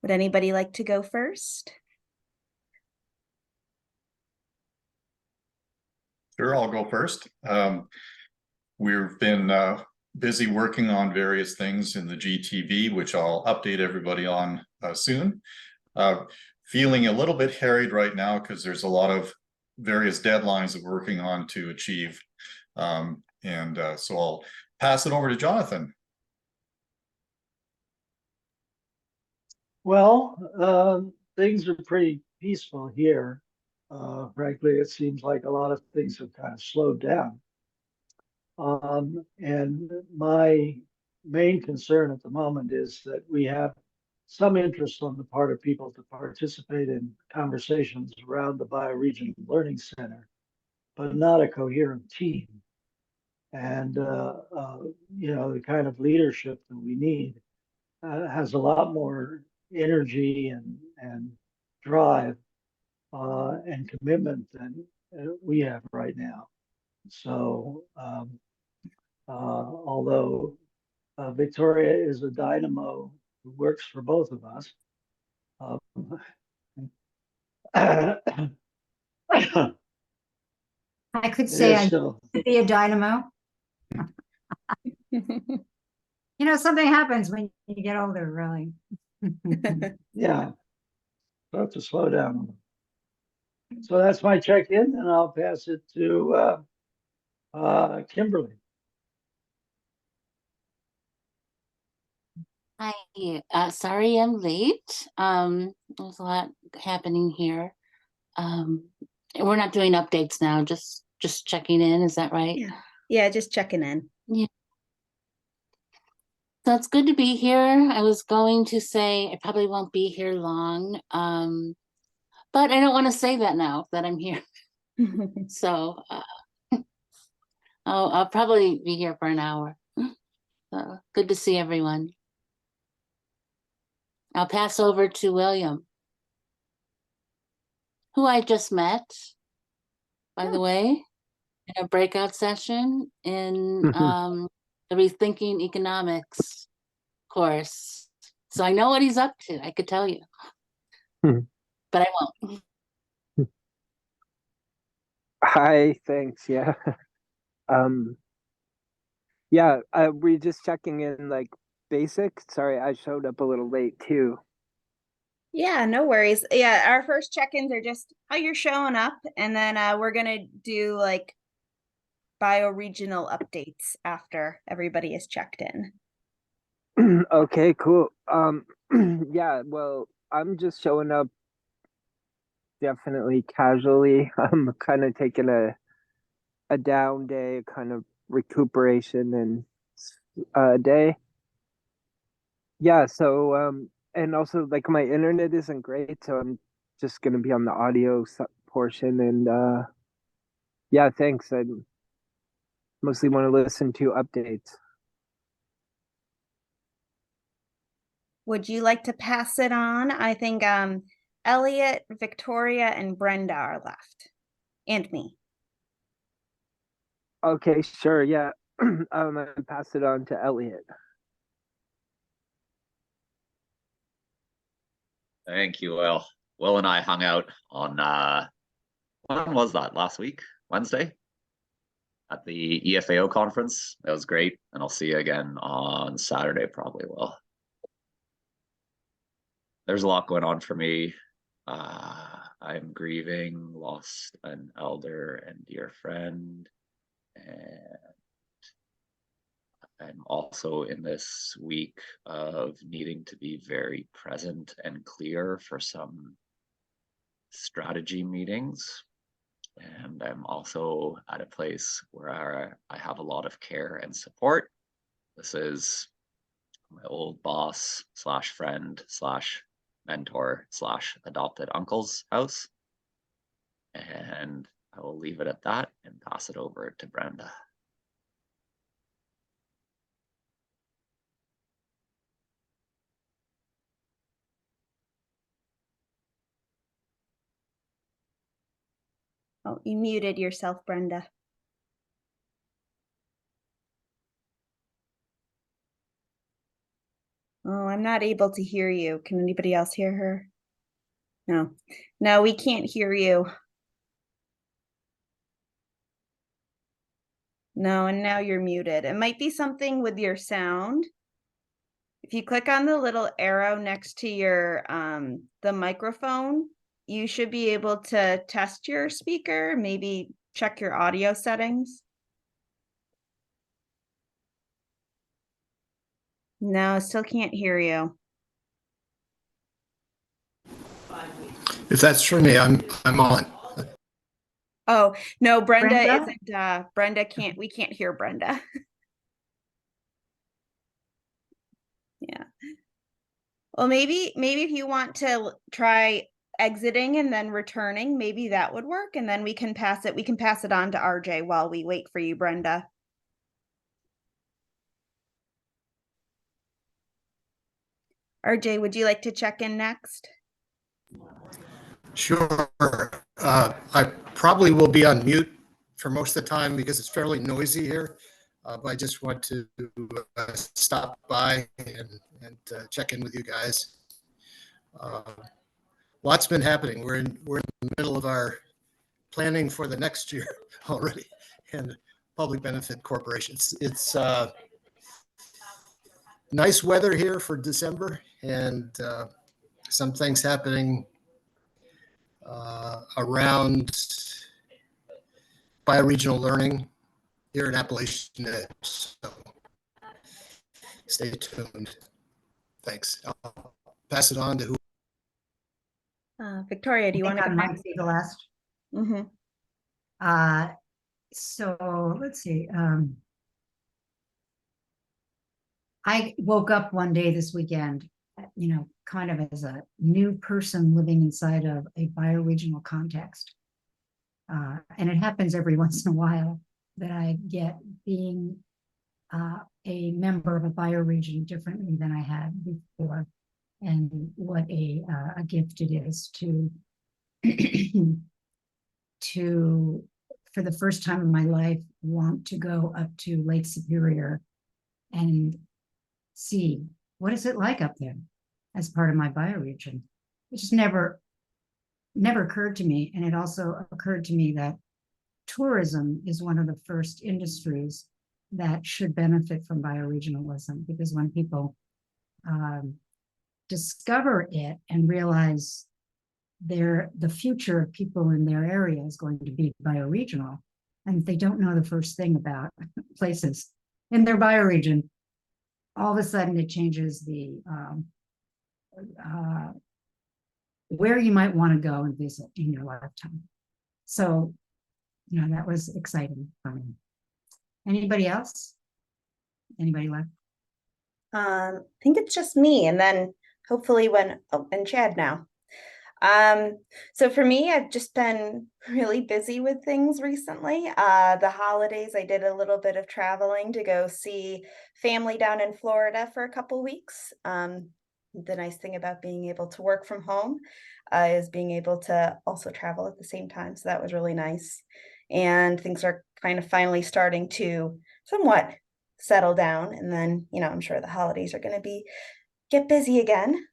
Would anybody like to go first? Sure, I'll go first. We've been busy working on various things in the GTV, which I'll update everybody on soon. Feeling a little bit harried right now because there's a lot of various deadlines that we're working on to achieve. So I'll pass it over to Jonathan. Well, things are pretty peaceful here. Frankly, it seems like a lot of things have kind of slowed down. And my main concern at the moment is that we have some interest on the part of people to participate in conversations around the Bioregional Learning Center, but not a coherent team. And, the kind of leadership that we need has a lot more energy and drive and commitment than we have right now. So, although Victoria is a dynamo who works for both of us, I could say I still could be a dynamo. Something happens when you get older, really. yeah, start to slow down. So that's my check-in, and I'll pass it to Kimberly. Hi, sorry I'm late. There's a lot happening here. We're not doing updates now, just checking in, is that right? Yeah, just checking in. Yeah. So it's good to be here. I was going to say I probably won't be here long, but I don't want to say that now that I'm here. So I'll probably be here for an hour. Good to see everyone. I'll pass over to William, who I just met, by the way, in a breakout session in the Rethinking Economics course. So I know what he's up to, I could tell you, but I won't. Hi, thanks. Yeah. We're just checking in like basic. Sorry, I showed up a little late too. Yeah, no worries. Yeah, our first check-ins are just how you're showing up, and then we're gonna do like bioregional updates after everybody is checked in. Okay, cool. Yeah, well, I'm just showing up definitely casually. I'm kind of taking a down day, kind of recuperation and day. Yeah, so and also like my internet isn't great, so I'm just gonna be on the audio portion and yeah, thanks. I mostly want to listen to updates. Would you like to pass it on? I think Elliot, Victoria, and Brenda are left, and me. Okay, sure, yeah. I pass it on to Elliot. Thank you, Will. Will and I hung out on when was that? Last week? Wednesday? At the EFAO conference. That was great. And I'll see you again on Saturday, probably will. There's a lot going on for me. I'm grieving, lost an elder and dear friend. And I'm also in this week of needing to be very present and clear for some strategy meetings. And I'm also at a place where I have a lot of care and support. This is my old boss slash friend slash mentor slash adopted uncle's house. And I will leave it at that and pass it over to Brenda. Oh, you muted yourself, Brenda. Oh, I'm not able to hear you. Can anybody else hear her? No, no, we can't hear you. No, and now you're muted. It might be something with your sound. If you click on the little arrow next to your the microphone, you should be able to test your speaker, maybe check your audio settings. No, still can't hear you. If that's for me, I'm on. Oh, no, Brenda Brenda? isn't Brenda can't, we can't hear Brenda. Yeah. Well, maybe if you want to try exiting and then returning, maybe that would work, and then we can pass it on to RJ while we wait for you, Brenda. RJ, would you like to check in next? Sure. I probably will be on mute for most of the time because it's fairly noisy here. But I just want to stop by and check in with you guys. Lots been happening. We're in the middle of our planning for the next year already, and public benefit corporations. It's nice weather here for December, and some things happening around bioregional learning here in Appalachian Edge. So stay tuned. Thanks. I'll pass it on to who. Victoria, do you I want to think go I might next? be the last. Mm-hmm. So let's see. I woke up one day this weekend, kind of as a new person living inside of a bioregional context. And it happens every once in a while that I get being a member of a bioregion differently than I had before. And what a gift it is to for the first time in my life, want to go up to Lake Superior and see what is it like up there as part of my bioregion. It just never occurred to me. And it also occurred to me that tourism is one of the first industries that should benefit from bioregionalism, because when people discover it and realize the future of people in their area is going to be bioregional, and if they don't know the first thing about places in their bioregion, all of a sudden it changes the where you might want to go and visit in your lifetime. So, that was exciting for me. Anybody else? Anybody left? I think it's just me, and then hopefully and Chad now. So for me, I've just been really busy with things recently. The holidays, I did a little bit of traveling to go see family down in Florida for a couple weeks. The nice thing about being able to work from home is being able to also travel at the same time. So that was really nice. And things are kind of finally starting to somewhat settle down. And then, I'm sure the holidays are going to get busy again.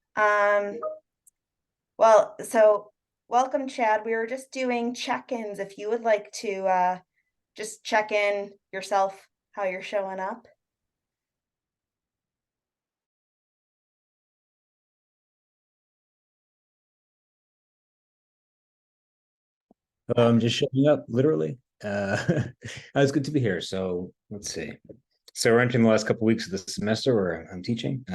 Well, so welcome, Chad. We were just doing check-ins. If you would like to just check in yourself, how you're showing up. Just showing up, literally. It's good to be here. So let's see. So we're entering the last couple of weeks of the semester where I'm teaching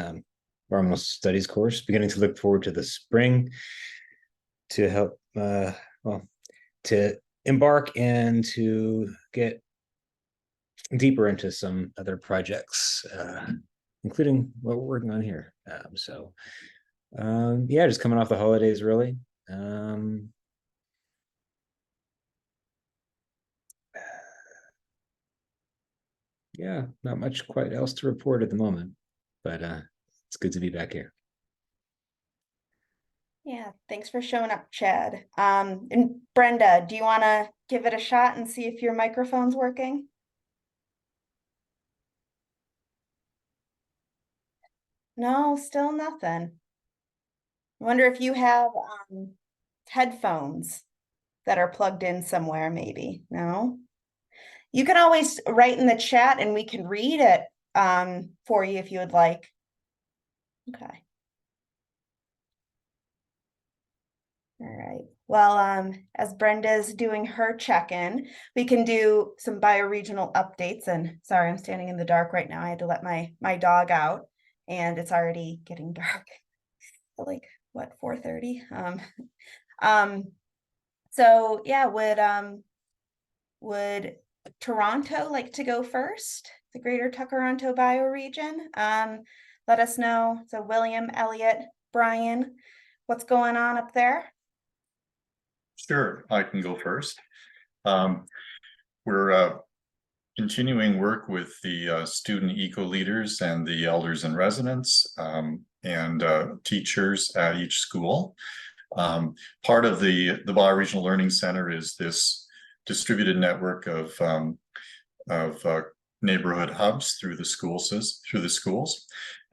environmental studies course, beginning to look forward to the spring to help, to embark and to get deeper into some other projects, including what we're working on here. Yeah, just coming off the holidays, really. Yeah, not much quite else to report at the moment, but it's good to be back here. Yeah, thanks for showing up, Chad. And Brenda, do you want to give it a shot and see if your microphone's working? No, still nothing. Wonder if you have headphones that are plugged in somewhere, maybe. No? You can always write in the chat and we can read it for you if you would like. Okay. All right. Well, as Brenda's doing her check-in, we can do some bioregional updates. And sorry, I'm standing in the dark right now. I had to let my dog out, and it's already getting dark. Like what, 4:30? So yeah, would Toronto like to go first? The Greater Toronto Bioregion. Let us know. So William, Elliot, Brian, what's going on up there? Sure, I can go first. We're continuing work with the student eco leaders and the elders and residents and teachers at each school. Part of the Bioregional Learning Center is this distributed network of neighborhood hubs through the schools.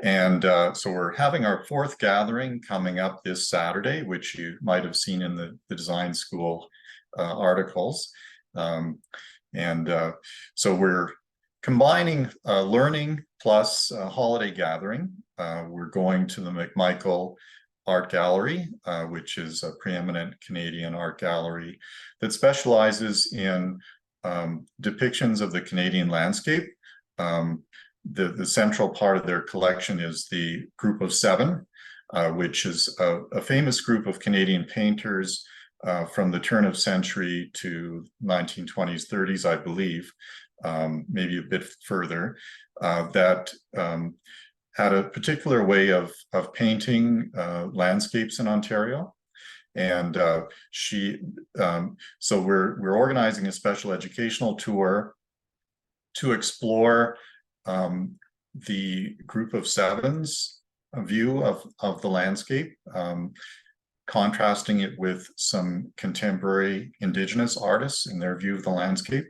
And so we're having our 4th gathering coming up this Saturday, which you might have seen in the design school articles. So we're combining learning plus holiday gathering. We're going to the McMichael Art Gallery, which is a preeminent Canadian art gallery that specializes in depictions of the Canadian landscape. The central part of their collection is the Group of Seven, which is a famous group of Canadian painters from the turn of century to 1920s, 30s, I believe, maybe a bit further, that had a particular way of painting landscapes in Ontario. And so we're organizing a special educational tour to explore the Group of Seven's view of the landscape, contrasting it with some contemporary Indigenous artists in their view of the landscape,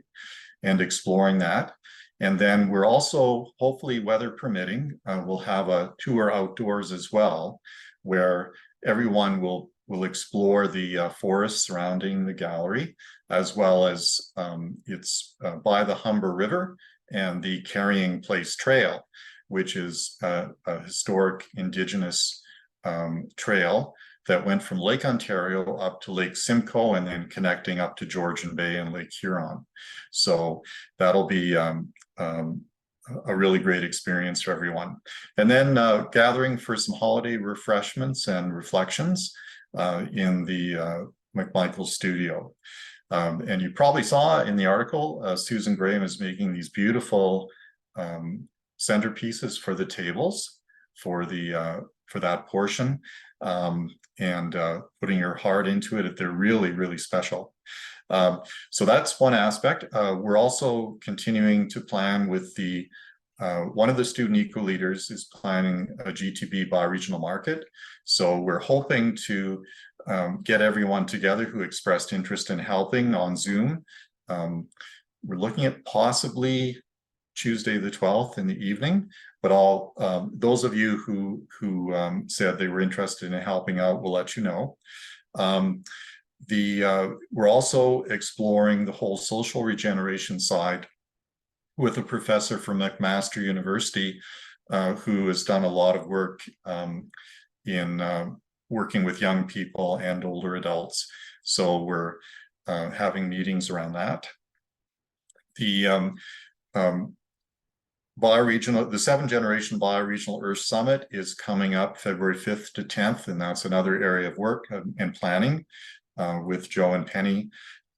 and exploring that. And then we're also, hopefully weather permitting, we'll have a tour outdoors as well, where everyone will explore the forest surrounding the gallery, as well as it's by the Humber River and the Carrying Place Trail, which is a historic Indigenous trail that went from Lake Ontario up to Lake Simcoe and then connecting up to Georgian Bay and Lake Huron. So that'll be a really great experience for everyone. And then gathering for some holiday refreshments and reflections in the McMichael studio. And you probably saw in the article, Susan Graham is making these beautiful centerpieces for the tables for that portion, and putting your heart into it. They're really, really special. So that's one aspect. We're also continuing to plan with one of the student eco leaders is planning a GTB bioregional market. So we're hoping to get everyone together who expressed interest in helping on Zoom. We're looking at possibly Tuesday the 12th in the evening, but those of you who said they were interested in helping out, we'll let you know. We're also exploring the whole social regeneration side with a professor from McMaster University who has done a lot of work in working with young people and older adults. So we're having meetings around that. The the 7th Generation Bioregional Earth Summit is coming up February 5th to 10th, and that's another area of work and planning with Joe and Penny.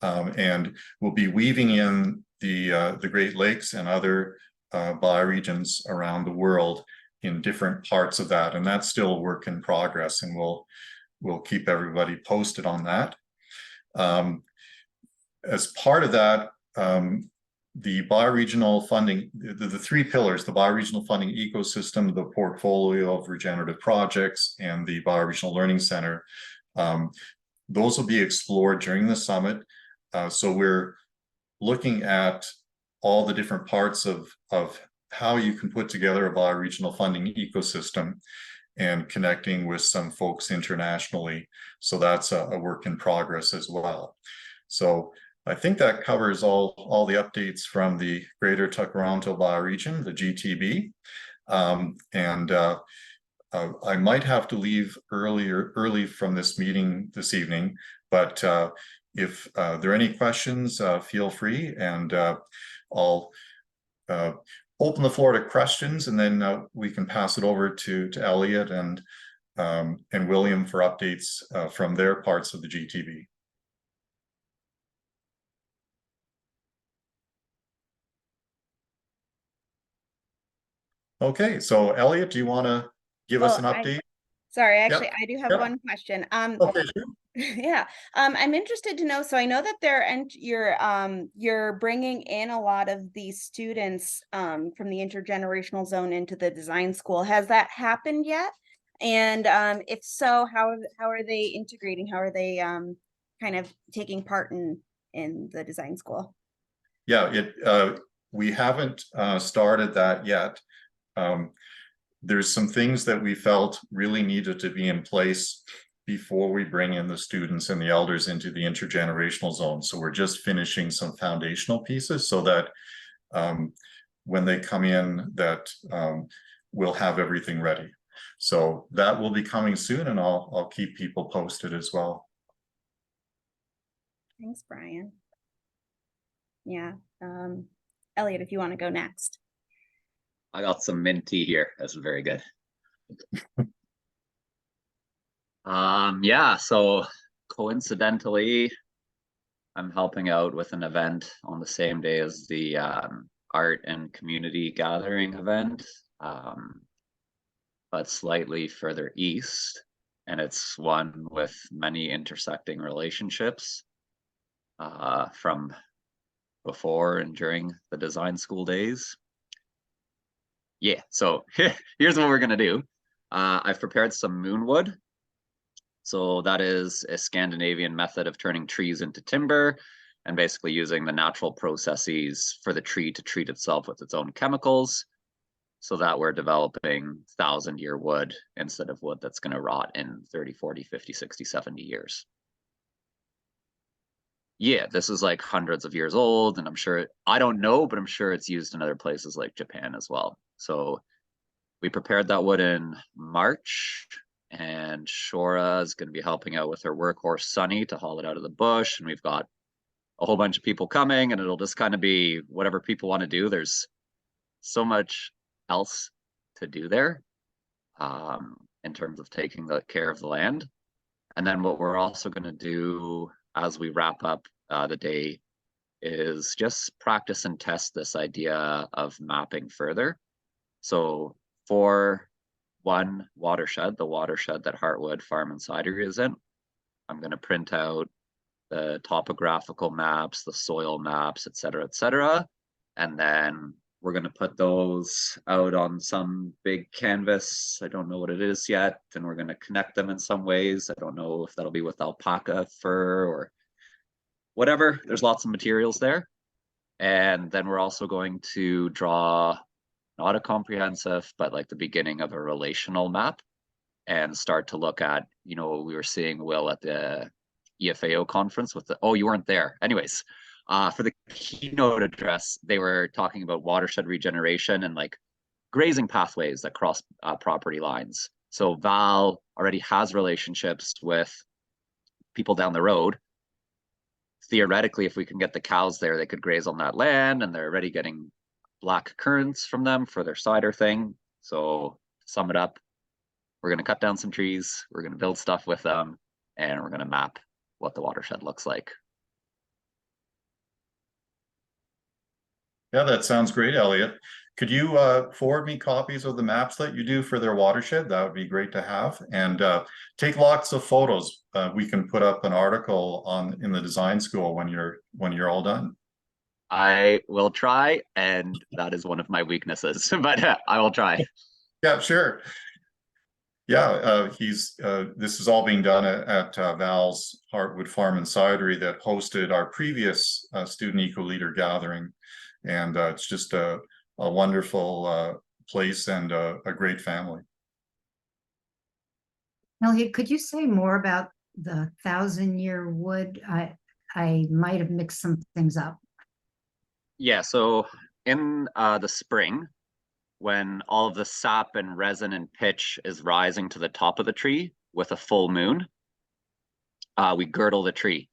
And we'll be weaving in the Great Lakes and other bioregions around the world in different parts of that. And that's still a work in progress, and we'll keep everybody posted on that. As part of that, the bioregional funding, the 3 pillars, the bioregional funding ecosystem, the portfolio of regenerative projects, and the Bioregional Learning Center, those will be explored during the summit. So we're looking at all the different parts of how you can put together a bioregional funding ecosystem and connecting with some folks internationally. So that's a work in progress as well. So I think that covers all the updates from the Greater Tkaronto Bioregion, the GTB. I might have to leave early from this meeting this evening, but if there are any questions, feel free, and I'll open the floor to questions, and then we can pass it over to Elliot and William for updates from their parts of the GTB. Okay, so Elliot, do you want to give us an update? Sorry, actually, I do have one question. Okay, sure. Yeah, I'm interested to know. So I know that you're bringing in a lot of these students from the intergenerational zone into the design school. Has that happened yet? And if so, how are they integrating? How are they kind of taking part in the design school? Yeah, we haven't started that yet. There's some things that we felt really needed to be in place before we bring in the students and the elders into the intergenerational zone. So we're just finishing some foundational pieces so that when they come in, that we'll have everything ready. So that will be coming soon, and I'll keep people posted as well. Thanks, Brian. Yeah, Elliot, if you want to go next. I got some mint tea here. That's very good. Yeah, so coincidentally, I'm helping out with an event on the same day as the art and community gathering event, but slightly further east. And it's one with many intersecting relationships from before and during the design school days. Yeah, so here's what we're gonna do. I've prepared some moonwood. So that is a Scandinavian method of turning trees into timber and basically using the natural processes for the tree to treat itself with its own chemicals, so that we're developing 1,000-year wood instead of wood that's gonna rot in 30, 40, 50, 60, 70 years. Yeah, this is like hundreds of years old, and I'm sure, I don't know, but I'm sure it's used in other places like Japan as well. So we prepared that wood in March, and Shora is going to be helping out with her workhorse Sunny to haul it out of the bush. And we've got a whole bunch of people coming, and it'll just kind of be whatever people want to do. There's so much else to do there in terms of taking the care of the land. And then what we're also going to do as we wrap up the day is just practice and test this idea of mapping further. So for one watershed, the watershed that Heartwood Farm and Cidery is in, I'm going to print out the topographical maps, the soil maps, et cetera, and then we're going to put those out on some big canvas. I don't know what it is yet, and we're going to connect them in some ways. I don't know if that'll be with alpaca fur or whatever. There's lots of materials there. And then we're also going to draw not a comprehensive, but like the beginning of a relational map, and start to look at, you know, we were seeing Will at the EFAO conference with the, oh, you weren't there. Anyways, for the keynote address, they were talking about watershed regeneration and like grazing pathways that cross property lines. So Val already has relationships with people down the road. Theoretically, if we can get the cows there, they could graze on that land, and they're already getting black currants from them for their cider thing. So to sum it up, we're going to cut down some trees, we're going to build stuff with them, and we're going to map what the watershed looks like. Yeah, that sounds great, Elliot. Could you forward me copies of the maps that you do for their watershed? That would be great to have. And take lots of photos. We can put up an article in the design school when you're all done. I will try, and that is one of my weaknesses, but I will try. Yeah, sure. Yeah, this is all being done at Val's Heartwood Farm and Cidery that hosted our previous student eco leader gathering, and it's just a a wonderful place and a great family. Elliot, could you say more about the 1,000-year wood? I might have mixed some things up. Yeah, so in the spring, when all of the sap and resin and pitch is rising to the top of the tree with a full moon, we girdle the tree.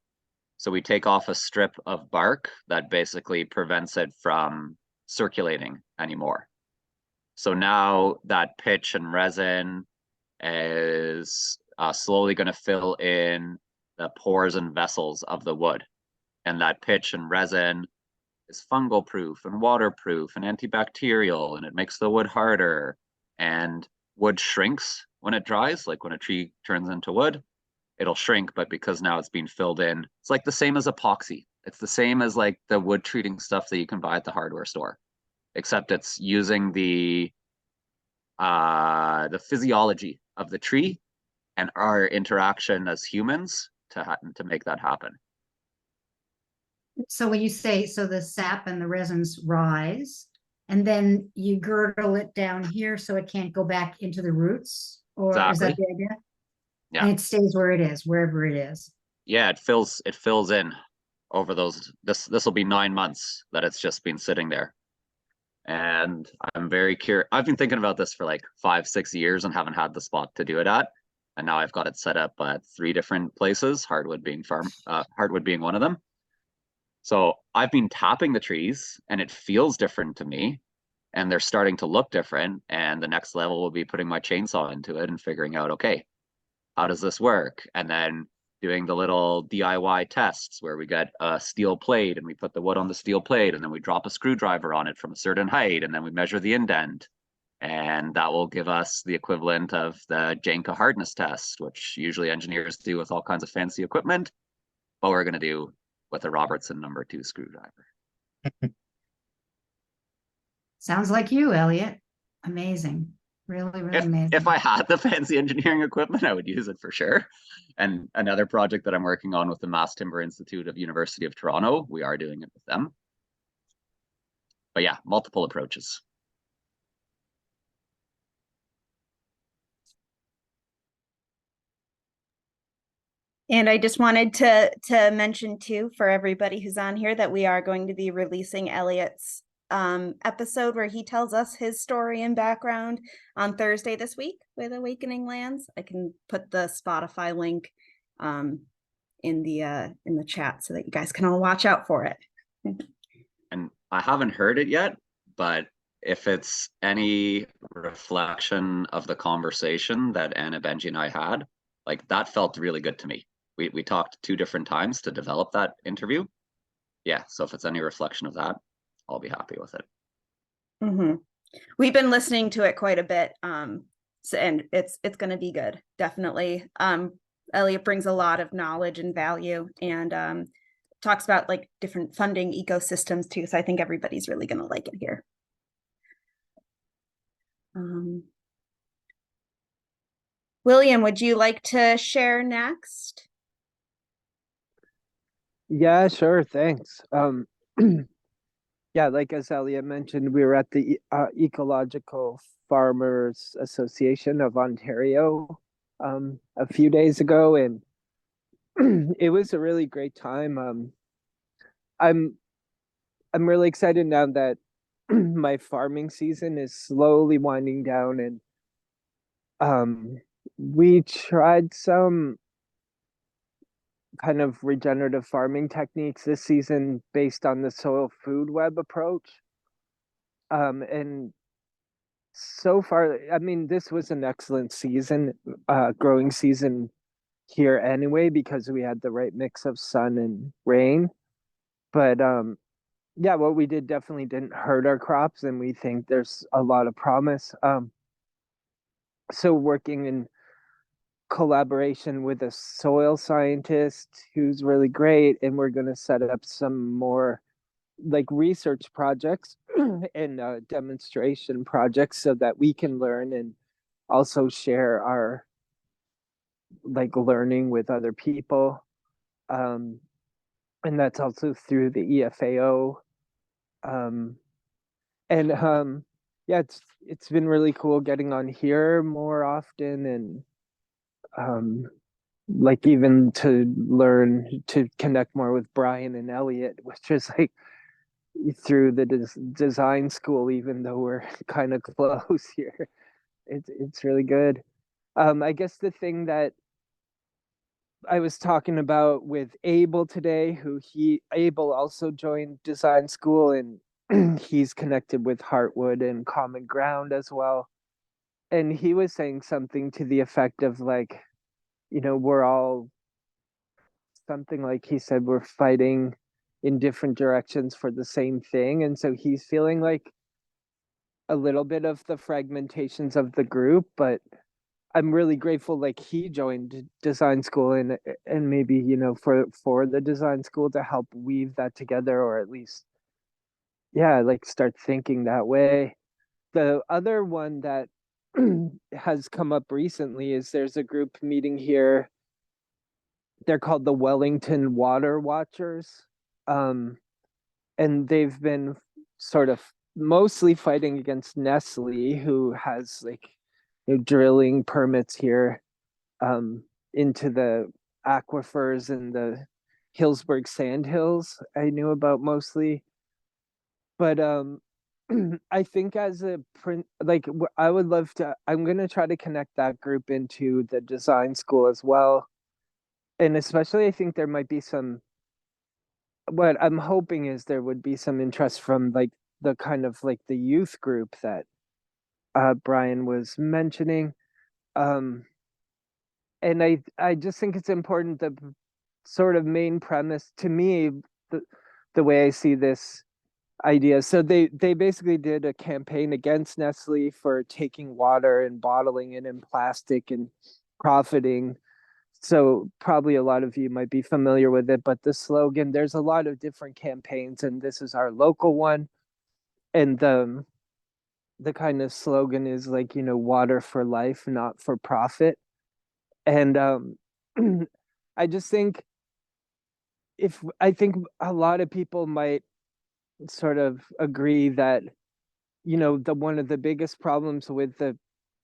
So we take off a strip of bark that basically prevents it from circulating anymore. So now that pitch and resin is slowly going to fill in the pores and vessels of the wood. And that pitch and resin is fungal proof and waterproof and antibacterial, and it makes the wood harder. And wood shrinks when it dries, like when a tree turns into wood, it'll shrink, but because now it's being filled in, it's like the same as epoxy. It's the same as like the wood treating stuff that you can buy at the hardware store, except it's using the physiology of the tree and our interaction as humans to make that happen. So when you say, so the sap and the resins rise, and then you girdle it down here so it can't go back into the roots? Or is that Exactly. the idea? Yeah. And it stays where it is, wherever it is. Yeah, it fills in over those, this will be 9 months that it's just been sitting there. And I'm very curious. I've been thinking about this for like 5-6 years and haven't had the spot to do it at. And now I've got it set up at 3 different places, hardwood being one of them. So I've been tapping the trees and it feels different to me, and they're starting to look different. And the next level will be putting my chainsaw into it and figuring out, okay, how does this work? And then doing the little DIY tests where we get a steel plate and we put the wood on the steel plate and then we drop a screwdriver on it from a certain height and then we measure the indent. And that will give us the equivalent of the Janka hardness test, which usually engineers do with all kinds of fancy equipment, but we're going to do with a Robertson number 2 screwdriver. Sounds like you, Elliot. Amazing. Really, really amazing. If I had the fancy engineering equipment, I would use it for sure. And another project that I'm working on with the Mass Timber Institute of University of Toronto, we are doing it with them. But yeah, multiple approaches. And I just wanted to mention too, for everybody who's on here, that we are going to be releasing Elliot's episode where he tells us his story and background on Thursday this week with Awakening Lands. I can put the Spotify link in the chat so that you guys can all watch out for it. And I haven't heard it yet, but if it's any reflection of the conversation that Anna, Benji, and I had, like that felt really good to me. We talked 2 different times to develop that interview. Yeah, so if it's any reflection of that, I'll be happy with it. Mm-hmm. We've been listening to it quite a bit, so, and it's going to be good, definitely. Elliot brings a lot of knowledge and value, and talks about like different funding ecosystems too. So I think everybody's really going to like it here. William, would you like to share next? Yeah, sure. Thanks. Yeah, like as Elliot mentioned, we were at the Ecological Farmers Association of Ontario a few days ago, and it was a really great time. I'm really excited now that my farming season is slowly winding down, and we tried some kind of regenerative farming techniques this season based on the soil food web approach. And so far, I mean, this was an excellent season, growing season here anyway, because we had the right mix of sun and rain. But yeah, what we did definitely didn't hurt our crops, and we think there's a lot of promise. So working in collaboration with a soil scientist who's really great, and we're going to set up some more like research projects and demonstration projects so that we can learn and also share our like learning with other people, and that's also through the EFAO. And yeah, it's been really cool getting on here more often, and like even to learn to connect more with Brian and Elliot, which is like through the design school, even though we're kind of close here. It's really good. I guess the thing that I was talking about with Abel today, Abel also joined design school, and he's connected with Heartwood and Common Ground as well. And he was saying something to the effect of like, we're all, something like he said, we're fighting in different directions for the same thing. And so he's feeling like a little bit of the fragmentations of the group, but I'm really grateful like he joined design school, and maybe for the design school to help weave that together, or at least like start thinking that way. The other one that has come up recently is there's a group meeting here. They're called the Wellington Water Watchers, and they've been sort of mostly fighting against Nestle, who has like drilling permits here into the aquifers and the Hillsburg Sandhills. I knew about mostly, but I think as a print, like I would love to. I'm gonna try to connect that group into the design school as well, and especially I think there might be some. What I'm hoping is there would be some interest from like the kind of like the youth group that Brian was mentioning. And I just think it's important, the sort of main premise to me, the way I see this idea. So they basically did a campaign against Nestle for taking water and bottling it in plastic and profiting. So probably a lot of you might be familiar with it, but the slogan, there's a lot of different campaigns, and this is our local one. And the kind of slogan is like, water for life, not for profit. And I just think I think a lot of people might sort of agree that the one of the biggest problems with the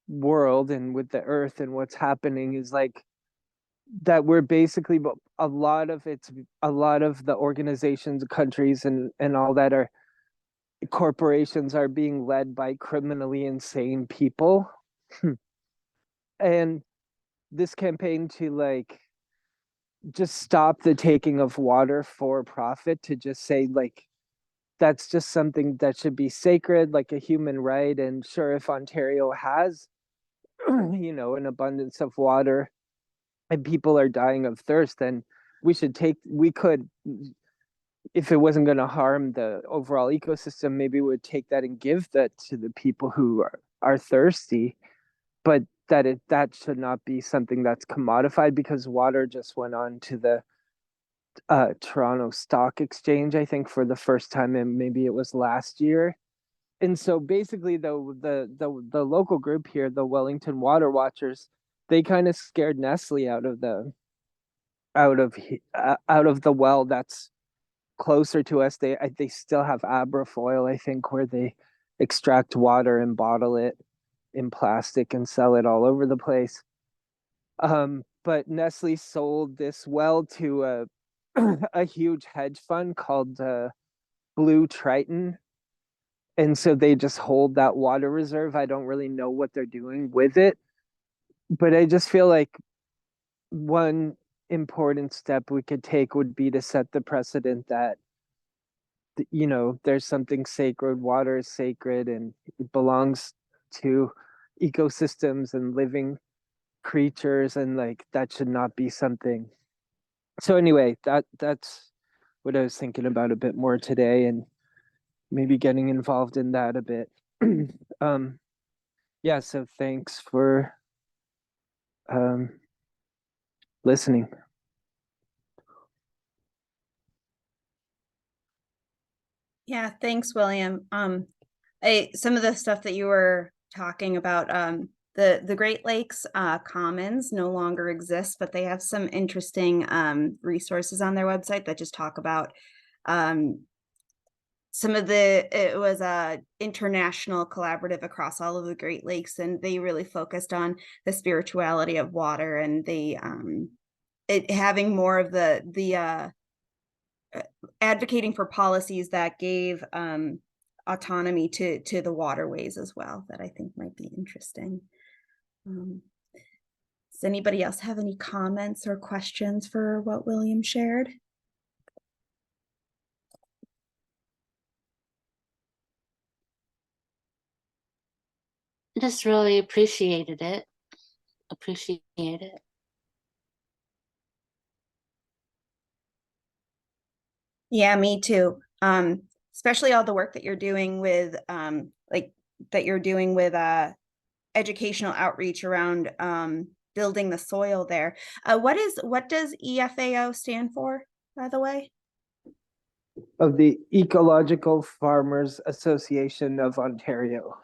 world and with the earth and what's happening is like that we're basically, a lot of the organizations, countries, and all that are corporations are being led by criminally insane people. And this campaign to like just stop the taking of water for profit, to just say like that's just something that should be sacred, like a human right. And sure, if Ontario has an abundance of water and people are dying of thirst, then we could, if it wasn't going to harm the overall ecosystem, maybe we would take that and give that to the people who are thirsty. But that should not be something that's commodified, because water just went on to the Toronto Stock Exchange, I think, for the first time, and maybe it was last year. And so basically, the local group here, the Wellington Water Watchers, they kind of scared Nestle out of the well that's closer to us. They still have Abrafoil, I think, where they extract water and bottle it in plastic and sell it all over the place. But Nestle sold this well to a huge hedge fund called Blue Triton. And so they just hold that water reserve. I don't really know what they're doing with it, but I just feel like one important step we could take would be to set the precedent that there's something sacred. Water is sacred, and it belongs to ecosystems and living creatures, and like that should not be something. So anyway, that's what I was thinking about a bit more today, and maybe getting involved in that a bit. Yeah, so thanks for listening. Yeah, thanks, William. Some of the stuff that you were talking about, the Great Lakes Commons no longer exist, but they have some interesting resources on their website that just talk about it was a international collaborative across all of the Great Lakes, and they really focused on the spirituality of water, and they it having more of the advocating for policies that gave autonomy to the waterways as well, that I think might be interesting. Does anybody else have any comments or questions for what William shared? Just really appreciated it. Appreciate it. Yeah, me too. Especially all the work that you're doing with educational outreach around building the soil there. What does EFAO stand for, by the way? Of the Ecological Farmers Association of Ontario.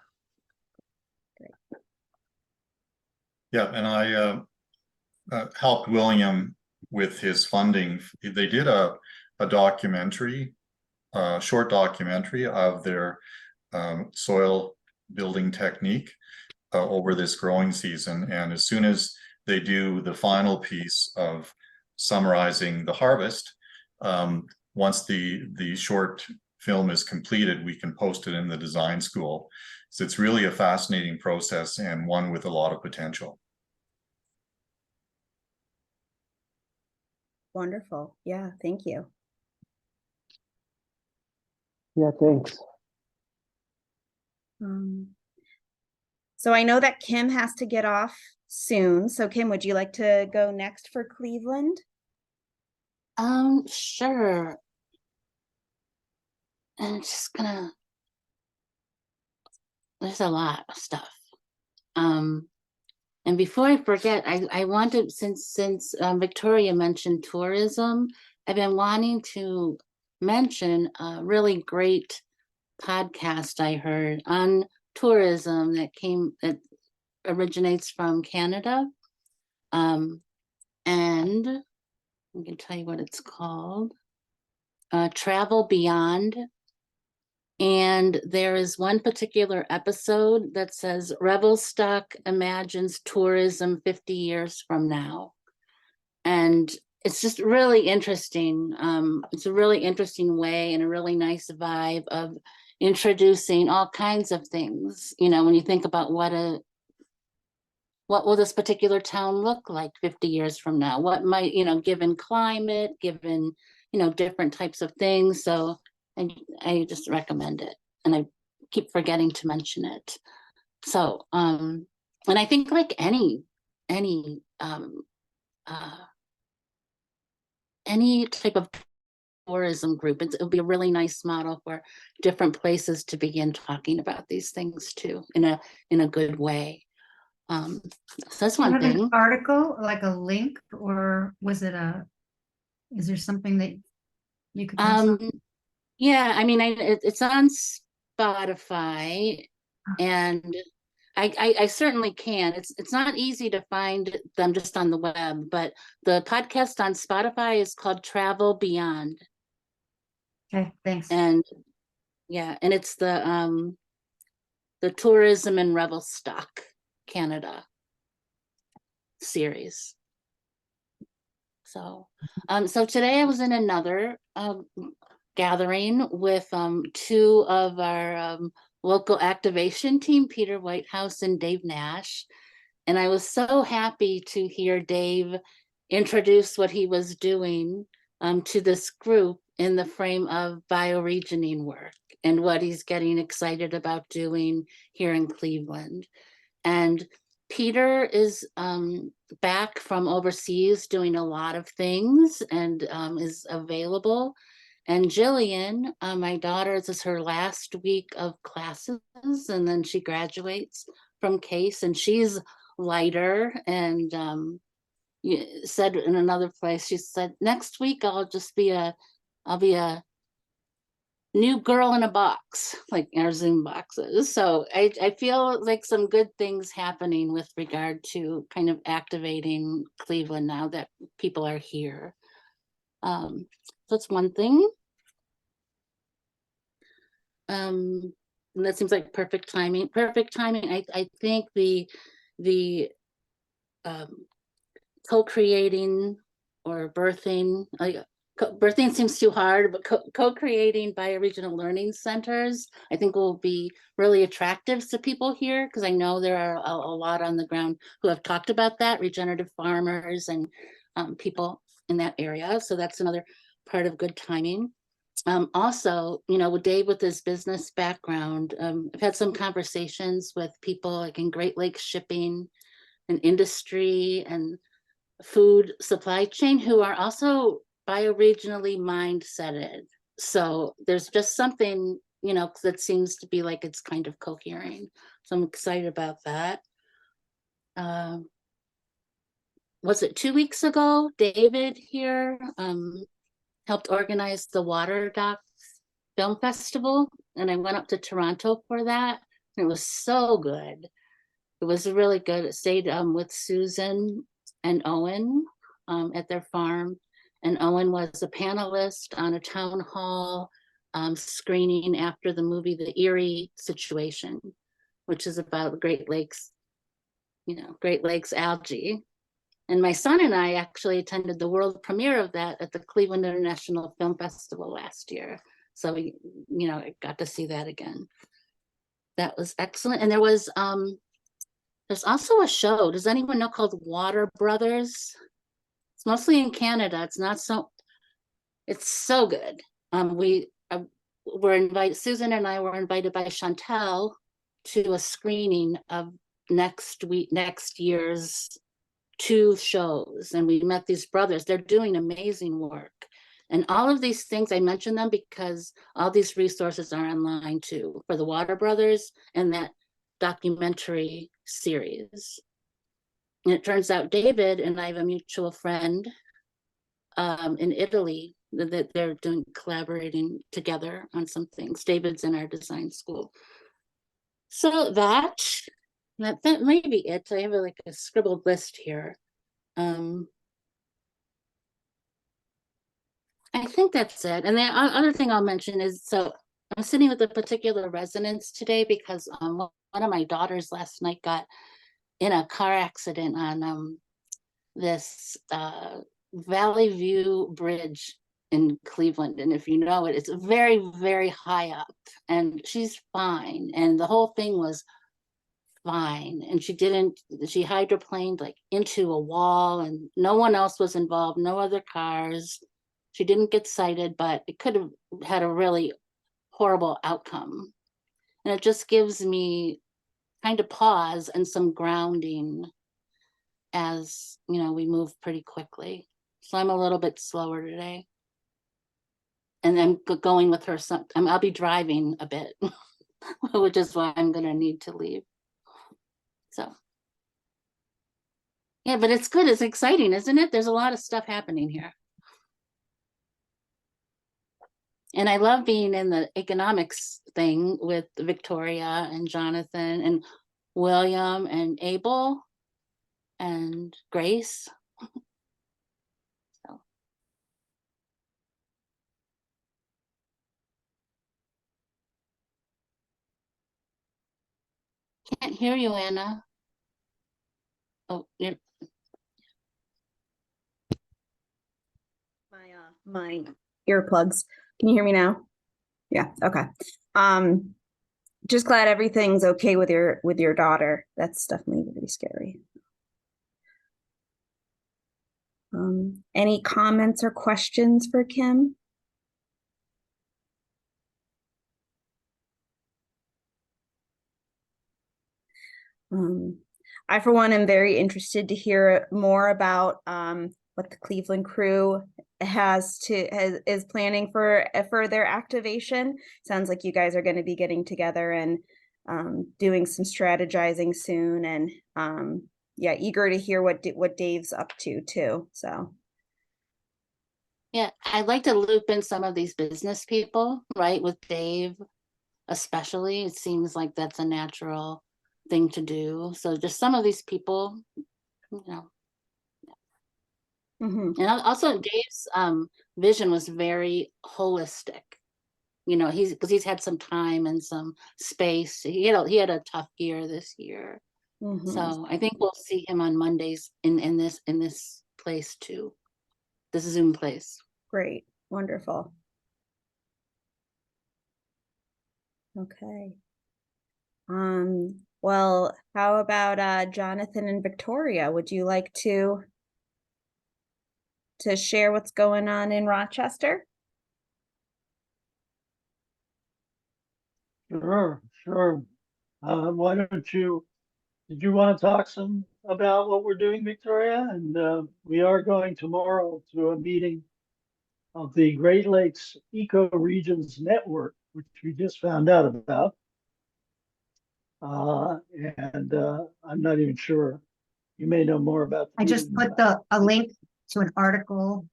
Yeah, and I helped William with his funding. They did a documentary, short documentary of their soil building technique over this growing season. And as soon as they do the final piece of summarizing the harvest, once the short film is completed, we can post it in the design school. So it's really a fascinating process and one with a lot of potential. Wonderful. Yeah, thank you. Yeah, thanks. So I know that Kim has to get off soon. So Kim, would you like to go next for Cleveland? Sure. And I'm just gonna, there's a lot of stuff. And before I forget, I wanted, since Victoria mentioned tourism, I've been wanting to mention a really great podcast I heard on tourism that originates from Canada. And I can tell you what it's called. Travel Beyond. And there is one particular episode that says Revelstock imagines tourism 50 years from now. And it's just really interesting. It's a really interesting way and a really nice vibe of introducing all kinds of things. You know, when you think about what will this particular town look like 50 years from now? What might, given climate, given, different types of things. So I just recommend it, and I keep forgetting to mention it. So, and I think like any type of tourism group, it'll be a really nice model for different places to begin talking about these things too, in a good way. So that's one Have an thing. article, like a link, or is there something that you could post on? Yeah, I mean, it's on Spotify, and I certainly can. It's not easy to find them just on the web, but the podcast on Spotify is called Travel Beyond. Okay, thanks. And yeah, and it's the Tourism in Revelstock, Canada series. So today I was in another gathering with two of our local activation team, Peter Whitehouse and Dave Nash. And I was so happy to hear Dave introduce what he was doing to this group in the frame of bioregioning work and what he's getting excited about doing here in Cleveland. And Peter is back from overseas doing a lot of things and is available. And Jillian, my daughter, this is her last week of classes, and then she graduates from Case, and she's lighter. And said in another place, she said, next week I'll be a new girl in a box, like our Zoom boxes. So I feel like some good things happening with regard to kind of activating Cleveland now that people are here. That's one thing. And that seems like perfect timing. Perfect timing. I think the co-creating or birthing, birthing seems too hard, but co-creating bioregional learning centers, I think will be really attractive to people here, because I know there are a lot on the ground who have talked about that, regenerative farmers and people in that area. So that's another part of good timing. Also, you know, with Dave, with his business background, I've had some conversations with people like in Great Lakes shipping and industry and food supply chain who are also bioregionally mindseted. So there's just something, you know, that seems to be like it's kind of cohering. So I'm excited about that. Was it 2 weeks ago? David here helped organize the Water Docs Film Festival, and I went up to Toronto for that. And it was so good. It was really good. It stayed with Susan and Owen at their farm, and Owen was a panelist on a town hall screening after the movie The Erie Situation, which is about Great Lakes, you know, Great Lakes algae. And my son and I actually attended the world premiere of that at the Cleveland International Film Festival last year. So we, you know, I got to see that again. That was excellent. And there was there's also a show, does anyone know, called Water Brothers? It's mostly in Canada. It's not so, it's so good. We were invited, Susan and I were invited by Chantel to a screening of next year's 2 shows, and we met these brothers. They're doing amazing work. And all of these things, I mention them because all these resources are online too, for the Water Brothers and that documentary series. And it turns out David and I have a mutual friend in Italy that they're collaborating together on some things. David's in our design school. So that may be it. I have like a scribbled list here. I think that's it. And the other thing I'll mention is, so I'm sitting with a particular residence today because one of my daughters last night got in a car accident on this Valley View Bridge in Cleveland. And if you know it, it's very, very high up, and she's fine. And the whole thing was fine. And she hydroplaned like into a wall, and no one else was involved, no other cars. She didn't get cited, but it could have had a really horrible outcome. And it just gives me kind of pause and some grounding as, you know, we move pretty quickly. So I'm a little bit slower today. And I'm going with her. I'll be driving a bit, which is why I'm going to need to leave. So. Yeah, but it's good. It's exciting, isn't it? There's a lot of stuff happening here. And I love being in the economics thing with Victoria and Jonathan and William and Abel and Grace. So. Can't hear you, Anna. Oh, yeah. My earplugs. Can you hear me now? Yeah, okay. Just glad everything's okay with your daughter. That's definitely really scary. Any comments or questions for Kim? I, for one, am very interested to hear more about what the Cleveland crew is planning for their activation. Sounds like you guys are going to be getting together and doing some strategizing soon, and yeah, eager to hear what Dave's up to too. So yeah, I'd like to loop in some of these business people, right? With Dave, especially, it seems like that's a natural thing to do. So just some of these people, you know. And also Dave's vision was very holistic. you know, because he's had some time and some space. He had a tough year this year. Mhm. So I think we'll see him on Mondays in this place too. This Zoom place. Great, wonderful. Okay. Well, how about Jonathan and Victoria? Would you like to share what's going on in Rochester? Sure, sure. Why don't you, did you want to talk some about what we're doing, Victoria? And we are going tomorrow to a meeting of the Great Lakes Ecoregions Network, which we just found out about. And I'm not even sure. You may know more about. the I just meeting. put a link to an article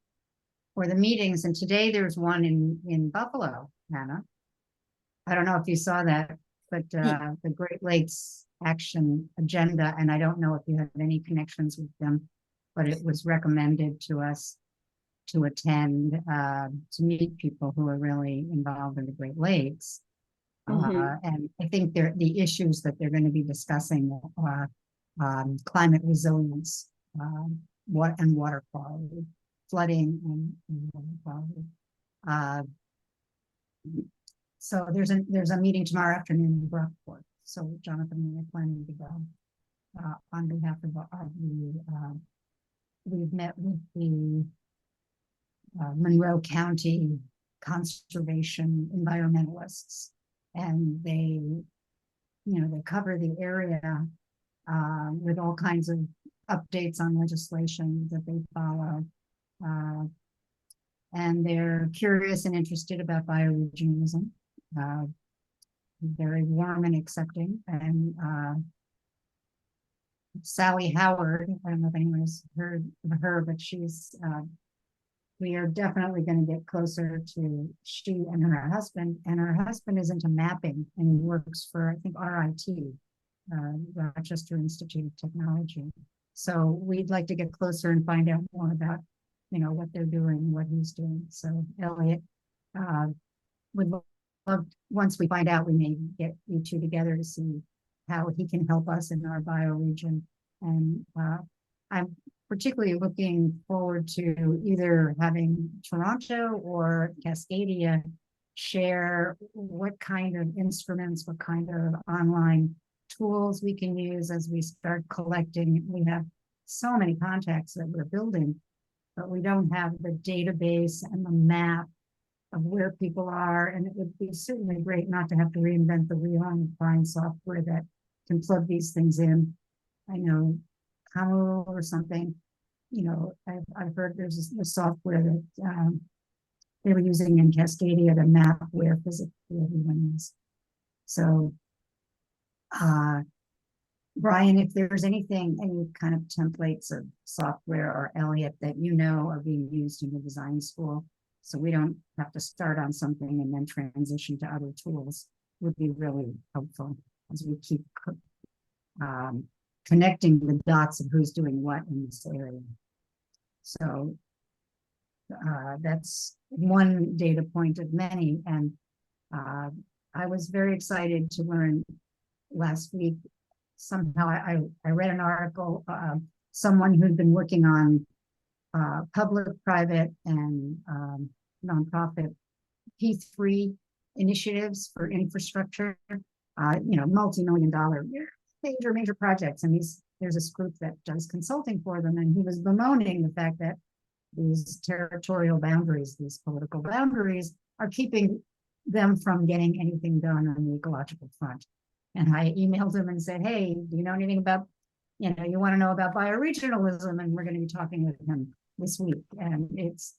for the meetings, and today there's one in Buffalo, Hannah. I don't know if you saw that, but the Great Lakes Action Agenda, and I don't know if you have any connections with them, but it was recommended to us to attend, to meet people who are really involved in the Great Lakes. Mhm. And I think the issues that they're going to be discussing are climate resilience, water quality, flooding, and water quality. So there's a meeting tomorrow afternoon in Brockport. So Jonathan and I are planning to go on behalf of the. We've met with the Monroe County conservation environmentalists, and they cover the area with all kinds of updates on legislation that they follow. And they're curious and interested about bioregionalism, very warm and accepting. And Sally Howard, I don't know if anyone has heard of her, but we are definitely going to get closer to she and her husband. And her husband is into mapping, and he works for, I think, RIT, Rochester Institute of Technology. So we'd like to get closer and find out more about, what they're doing, what he's doing. So Elliot would love, once we find out, we may get you two together to see how he can help us in our bioregion. And I'm particularly looking forward to either having Toronto or Cascadia share what kind of instruments, what kind of online tools we can use as we start collecting. We have so many contacts that we're building, but we don't have the database and the map of where people are. And it would be certainly great not to have to reinvent the wheel and find software that can plug these things in. I know Camu or something, I've heard there's a software that they were using in Cascadia to map where physically everyone is. So, Brian, if there's any kind of templates of software, or Elliot, that are being used in the design school, so we don't have to start on something and then transition to other tools, would be really helpful as we keep connecting the dots of who's doing what in this area. So that's one data point of many. And I was very excited to learn last week. Somehow I read an article, someone who'd been working on public, private, and nonprofit P3 initiatives for infrastructure, multi-million-dollar major projects. And there's this group that does consulting for them, and he was bemoaning the fact that these territorial boundaries, these political boundaries, are keeping them from getting anything done on the ecological front. And I emailed him and said, hey, do you know anything about, you want to know about bioregionalism? And we're going to be talking with him this week. And it's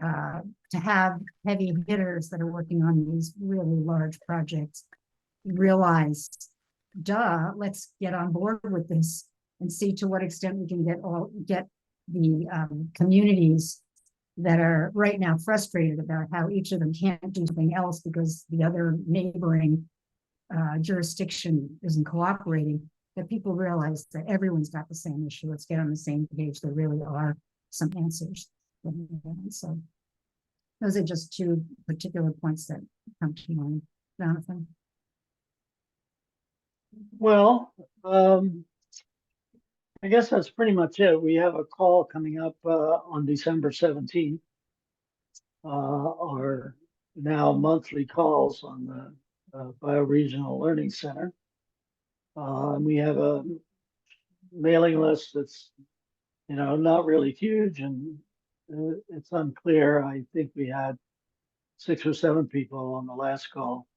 to have heavy hitters that are working on these really large projects realize, let's get on board with this and see to what extent we can get the communities that are right now frustrated about how each of them can't do something else because the other neighboring jurisdiction isn't cooperating, that people realize that everyone's got the same issue. Let's get on the same page. There really are some answers. So Those are just two particular points that come to mind. Jonathan? Well, I guess that's pretty much it. We have a call coming up on December 17th. Our now monthly calls on the Bioregional Learning Center. We have a mailing list that's, not really huge, and it's unclear. I think we had 6 or 7 people on the last call.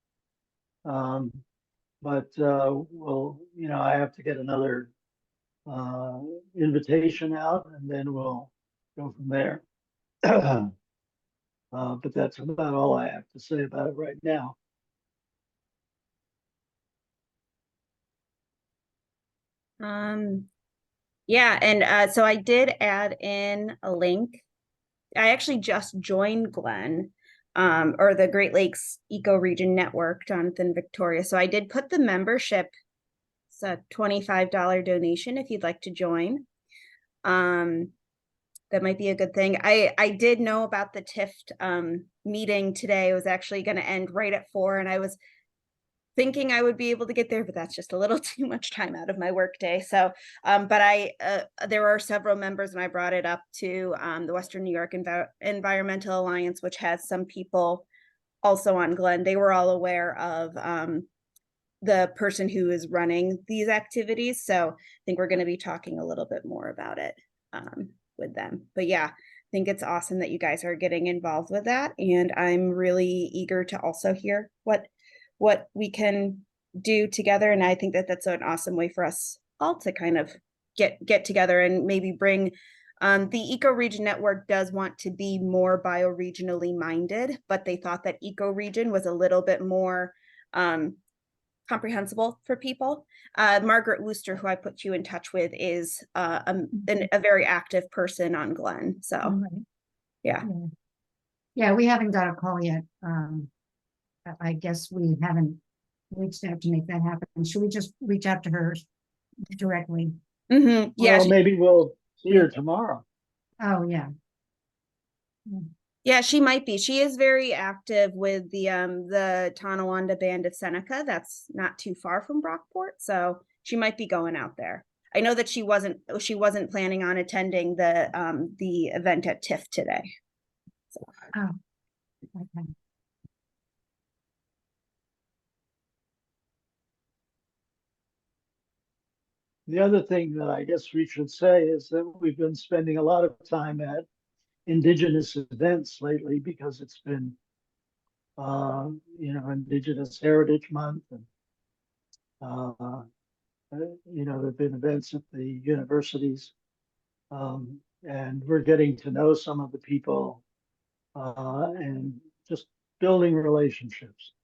But I have to get another invitation out, and then we'll go from there. But that's about all I have to say about it right now. Yeah, and so I did add in a link. I actually just joined Glenn, or the Great Lakes Ecoregion Network, Jonathan, Victoria. So I did put the membership. It's a $25 donation if you'd like to join. That might be a good thing. I did know about the TIFT meeting today. It was actually going to end right at 4, and I was thinking I would be able to get there, but that's just a little too much time out of my workday. So, but there are several members, and I brought it up to the Western New York Environmental Alliance, which has some people also on Glenn. They were all aware of the person who is running these activities. So I think we're going to be talking a little bit more about it with them. But yeah, I think it's awesome that you guys are getting involved with that. And I'm really eager to also hear what we can do together. And I think that that's an awesome way for us all to kind of get together and maybe bring the Ecoregion Network does want to be more bioregionally minded, but they thought that Ecoregion was a little bit more comprehensible for people. Margaret Wooster, who I put you in touch with, is a very active person on Glenn. So Right. yeah. Yeah, we haven't got a call yet. I guess we haven't reached out to make that happen. Should we just reach out to her directly? Mm-hmm. Yeah. Well, maybe we'll see her tomorrow. Oh, yeah. Yeah, she might be. She is very active with the Tonawanda Band of Seneca. That's not too far from Brockport, so she might be going out there. I know that she wasn't planning on attending the event at TIFF today. So. Oh, okay. The other thing that I guess we should say is that we've been spending a lot of time at Indigenous events lately because it's been, Indigenous Heritage Month, and there've been events at the universities, and we're getting to know some of the people and just building relationships.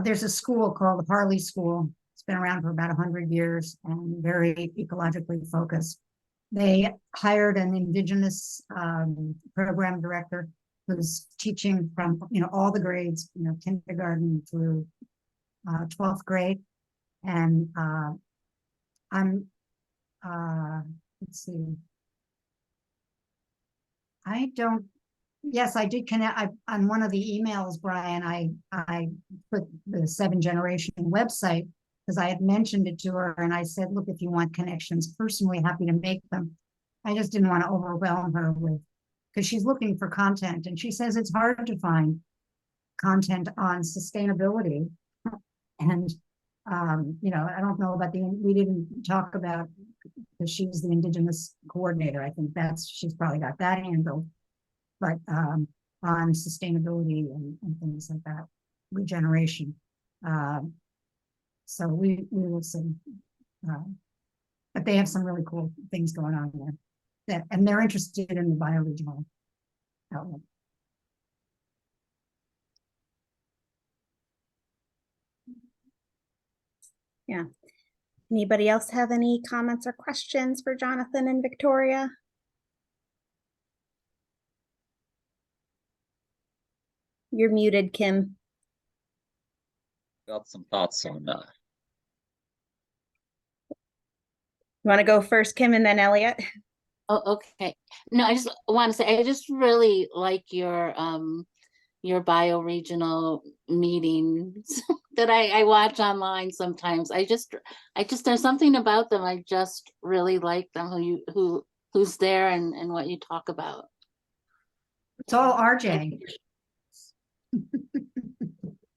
There's a school called the Harley School. It's been around for about 100 years and very ecologically focused. They hired an Indigenous program director who's teaching from all the grades, kindergarten through 12th grade. And let's see. Yes, I did connect. On one of the emails, Brian, I put the 7 Generation website because I had mentioned it to her, and I said, look, if you want connections, personally happy to make them. I just didn't want to overwhelm her with, because she's looking for content, and she says it's hard to find content on sustainability. And I don't know about we didn't talk about, because she's the Indigenous coordinator. I think she's probably got that handled. But on sustainability and things like that, regeneration. So we will see. But they have some really cool things going on there. And they're interested in the bioregional outlet. Yeah. Anybody else have any comments or questions for Jonathan and Victoria? You're muted, Kim. Got some thoughts on that. You want to go first, Kim, and then Elliot? Oh, okay. No, I just want to say, I just really like your bioregional meetings that I watch online sometimes. I just, there's something about them. I just really like them, who's there and what you talk about. It's all RJ.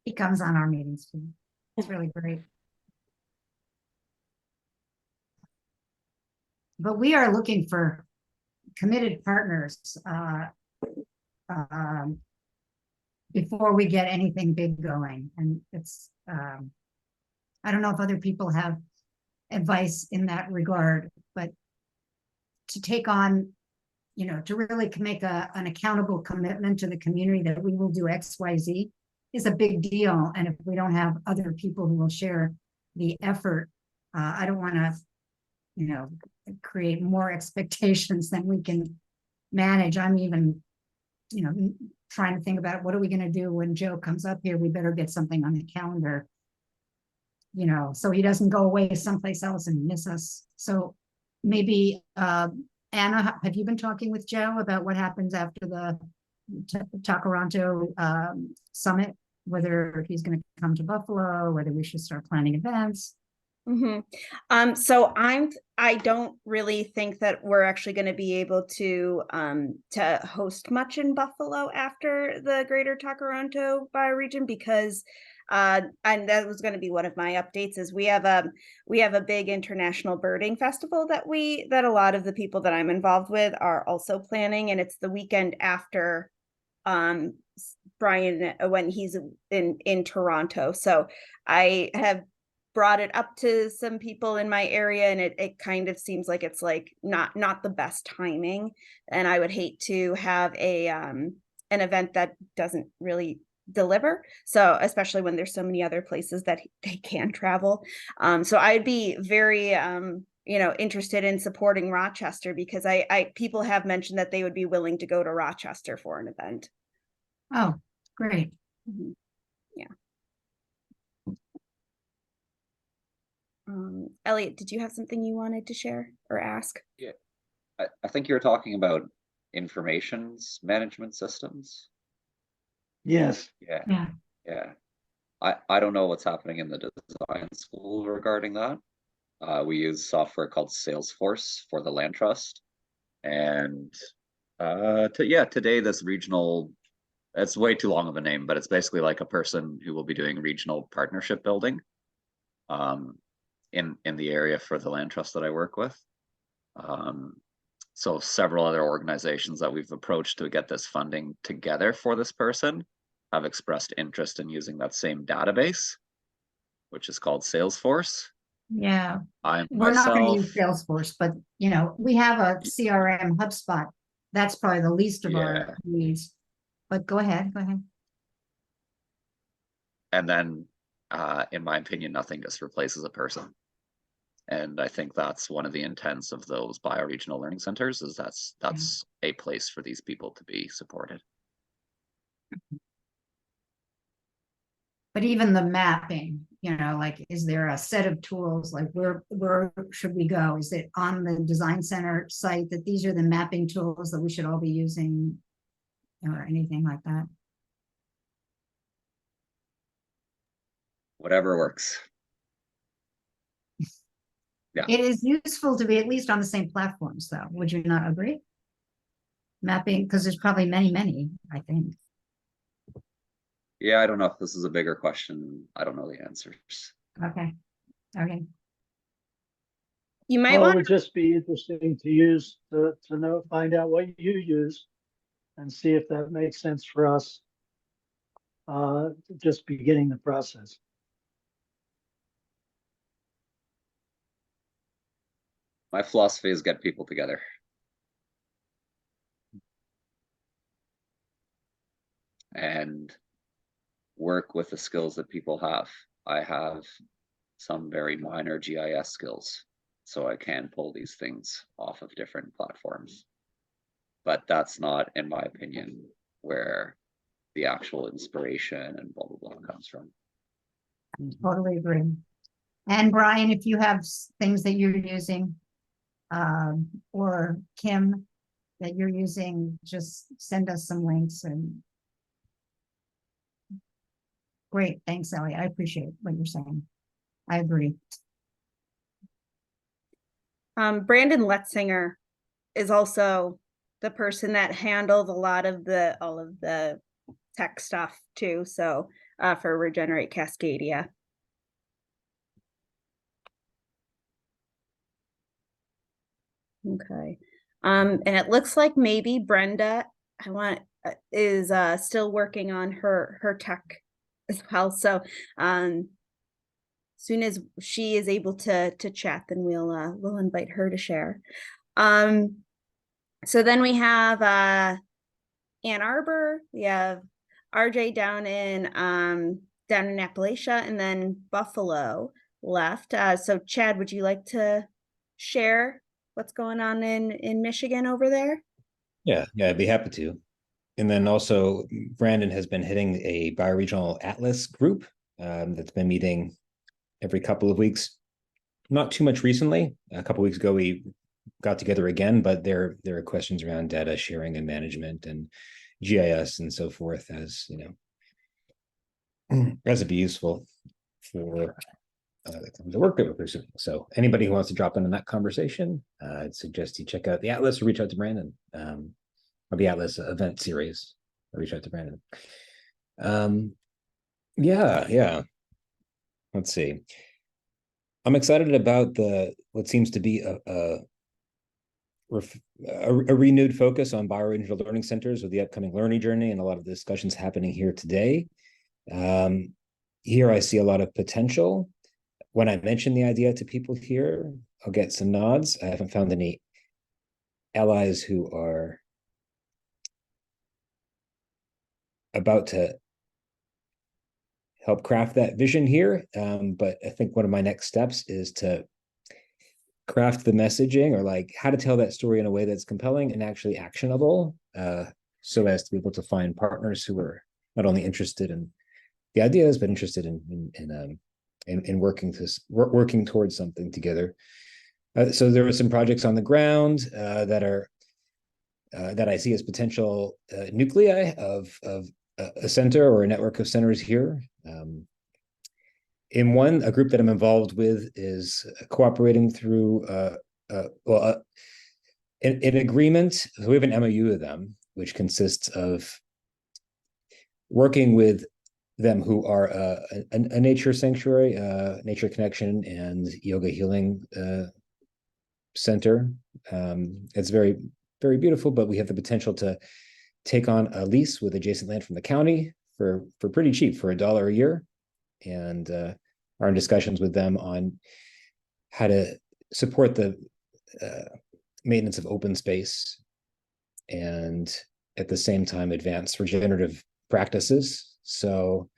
He comes on our meetings too. It's really great. But we are looking for committed partners before we get anything big going. And it's, I don't know if other people have advice in that regard, but to take on, you know, to really make an accountable commitment to the community that we will do X, Y, Z is a big deal. And if we don't have other people who will share the effort, I don't want to, you know, create more expectations than we can manage. I'm even, you know, trying to think about what are we going to do when Joe comes up here? We better get something on the calendar, you know, so he doesn't go away someplace else and miss us. So maybe, Anna, have you been talking with Joe about what happens after the Takaranto summit? Whether he's going to come to Buffalo, whether we should start planning events? So I don't really think that we're actually going to be able to host much in Buffalo after the Greater Takaranto bioregion, because and that was going to be one of my updates, is we have a big international birding festival that a lot of the people that I'm involved with are also planning, and it's the weekend after Brian when he's in Toronto. So I have brought it up to some people in my area, and it kind of seems like it's like not the best timing, and I would hate to have an event that doesn't really deliver, so especially when there's so many other places that they can travel. So I'd be very you know, interested in supporting Rochester, because I people have mentioned that they would be willing to go to Rochester for an event. Oh, great. Yeah. Elliot, did you have something you wanted to share or ask? Yeah, I think you're talking about informations management systems. Yes. Yeah. I don't know what's happening in the design school regarding that. We use software called Salesforce for the land trust, and today this regional, it's way too long of a name, but it's basically like a person who will be doing regional partnership building in the area for the land trust that I work with. So several other organizations that we've approached to get this funding together for this person have expressed interest in using that same database, which is called Salesforce. Yeah, I we're not going to use myself, Salesforce, but you know, we have a CRM HubSpot. That's probably the least of Yeah. our needs. But go ahead. and then in my opinion, nothing just replaces a person. And I think that's one of the intents of those bioregional learning centers, is that's a place for these people to be supported. But even the mapping, you know, like, is there a set of tools? Like, where should we go? Is it on the design center site that these are the mapping tools that we should all be using, or anything like that? Whatever works. Yeah. It is useful to be at least on the same platforms, though. Would you not agree? Mapping, because there's probably many, I think. Yeah, I don't know if this is a bigger question. I don't know the answers. Okay. You might Well, it want would just be interesting to use to know, find out what you use and see if that makes sense for us. Just beginning the process. My philosophy is get people together. And work with the skills that people have. I have some very minor GIS skills, so I can pull these things off of different platforms. But that's not, in my opinion, where the actual inspiration and blah, blah, blah comes from. Totally agree. And Brian, if you have things that you're using, or Kim that you're using, just send us some links and. Great, thanks, Ellie. I appreciate what you're saying. I agree. Brandon Letzinger is also the person that handled all of the tech stuff too. So for Regenerate Cascadia. Okay. And it looks like maybe Brenda is still working on her tech as well. So soon as she is able to chat, then we'll invite her to share. So then we have Ann Arbor, we have RJ down in Appalachia, and then Buffalo left. So Chad, would you like to share what's going on in Michigan over there? Yeah, I'd be happy to. And then also Brandon has been hitting a bioregional atlas group that's been meeting every couple of weeks. Not too much recently. A couple of weeks ago, we got together again, but there are questions around data sharing and management and GIS and so forth, as you know, as it'd be useful for the work that we're pursuing. So anybody who wants to drop in on that conversation, I'd suggest you check out the Atlas or reach out to Brandon, or the Atlas event series, or reach out to Brandon. Yeah. Let's see. I'm excited about what seems to be a renewed focus on bioregional learning centers with the upcoming learning journey and a lot of discussions happening here today. Here I see a lot of potential. When I mention the idea to people here, I'll get some nods. I haven't found any allies who are about to help craft that vision here. But I think one of my next steps is to craft the messaging, or like how to tell that story in a way that's compelling and actually actionable, so as to be able to find partners who are not only interested in the ideas, but interested in working towards something together. So there are some projects on the ground that I see as potential nuclei of a center or a network of centers here. In one, a group that I'm involved with is cooperating through an agreement. So we have an MOU with them, which consists of working with them who are a nature sanctuary, nature connection, and yoga healing center. It's very, very beautiful, but we have the potential to take on a lease with adjacent land from the county for pretty cheap, for $1 a year, and are in discussions with them on how to support the maintenance of open space and at the same time advance regenerative practices. So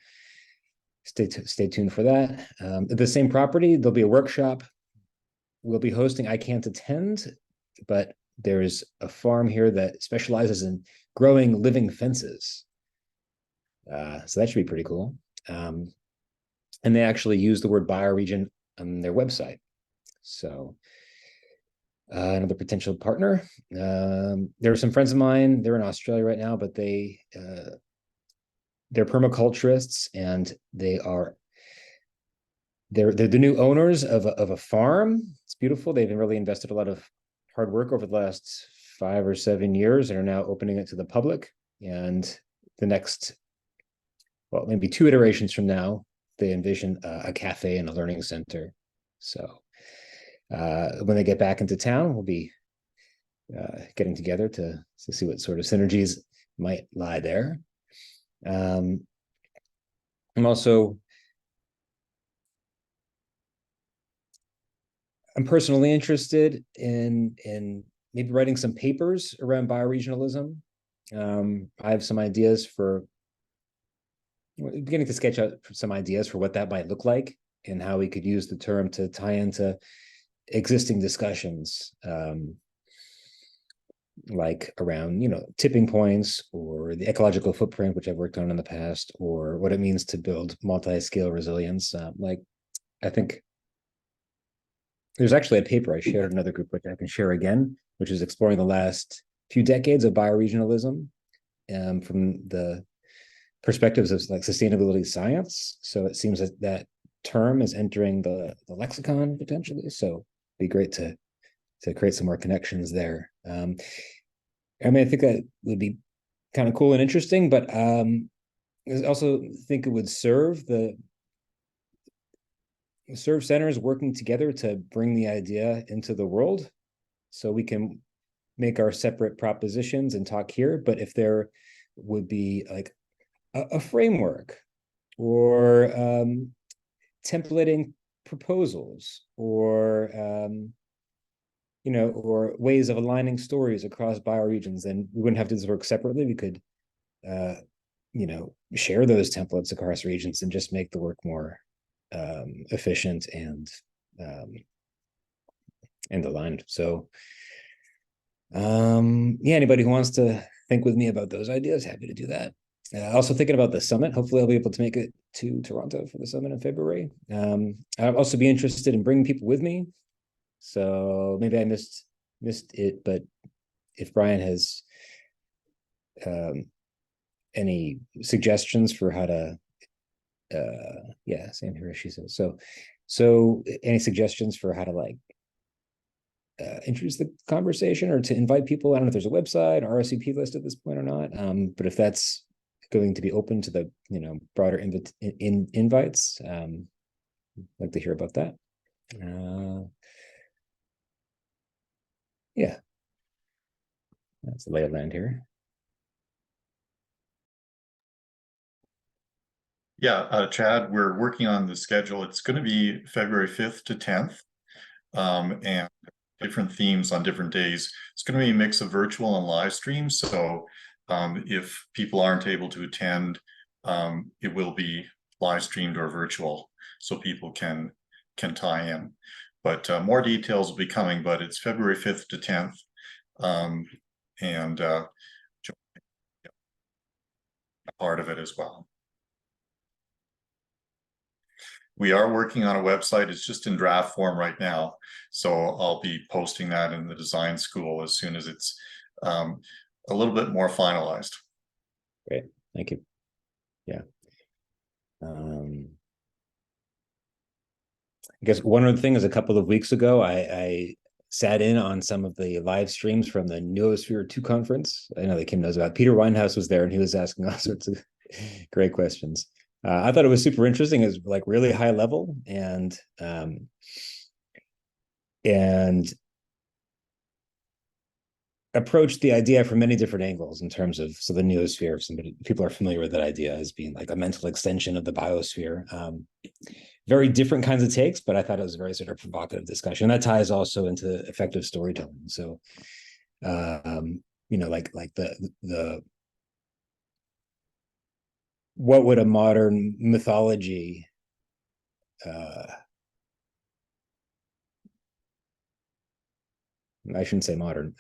stay tuned for that. At the same property, there'll be a workshop we'll be hosting. I can't attend, but there's a farm here that specializes in growing living fences. So that should be pretty cool. And they actually use the word bioregion on their website. So another potential partner. There are some friends of mine, they're in Australia right now, but they're permaculturists, and they're the new owners of a farm. It's beautiful. They've really invested a lot of hard work over the last 5 or 7 years and are now opening it to the public. And the next, well, maybe 2 iterations from now, they envision a cafe and a learning center. So when they get back into town, we'll be getting together to see what sort of synergies might lie there. I'm personally interested in maybe writing some papers around bioregionalism. I have some ideas for beginning to sketch out some ideas for what that might look like and how we could use the term to tie into existing discussions, like around, tipping points or the ecological footprint, which I've worked on in the past, or what it means to build multi-scale resilience. I think there's actually a paper I shared in another group, which I can share again, which is exploring the last few decades of bioregionalism from the perspectives of like sustainability science. So it seems that that term is entering the lexicon potentially. So it'd be great to create some more connections there. I mean, I think that would be kind of cool and interesting, but I also think it would serve centers working together to bring the idea into the world, so we can make our separate propositions and talk here. But if there would be like a framework or templating proposals or or ways of aligning stories across bioregions, then we wouldn't have to work separately. We could share those templates across regions and just make the work more efficient and aligned. So anybody who wants to think with me about those ideas, happy to do that. Also thinking about the summit. Hopefully I'll be able to make it to Toronto for the summit in February. I'll also be interested in bringing people with me. So maybe I missed it, but if Brian has any suggestions for how to same here, she says. So any suggestions for how to like introduce the conversation or to invite people? I don't know if there's a website, RSVP list at this point or not. But if that's going to be open to the broader invites, I'd like to hear about that. Yeah, that's the lay of land here. Yeah, Chad, we're working on the schedule. It's going to be February 5th to 10th, and different themes on different days. It's going to be a mix of virtual and live streams. So if people aren't able to attend, it will be live streamed or virtual, so people can tie in. But more details will be coming, but it's February 5th to 10th. And part of it as well. We are working on a website. It's just in draft form right now. So I'll be posting that in the design school as soon as it's a little bit more finalized. Great, thank you. Yeah. I guess one other thing is a couple of weeks ago, I sat in on some of the live streams from the Noosphere 2 conference. I know that Kim knows about. Peter Winehouse was there and he was asking all sorts of great questions. I thought it was super interesting. It was like really high level and approached the idea from many different angles in terms of, so the Noosphere, people are familiar with that idea as being like a mental extension of the biosphere. Very different kinds of takes, but I thought it was a very sort of provocative discussion. That ties also into effective storytelling. So, like the what would a modern mythology I shouldn't say modern.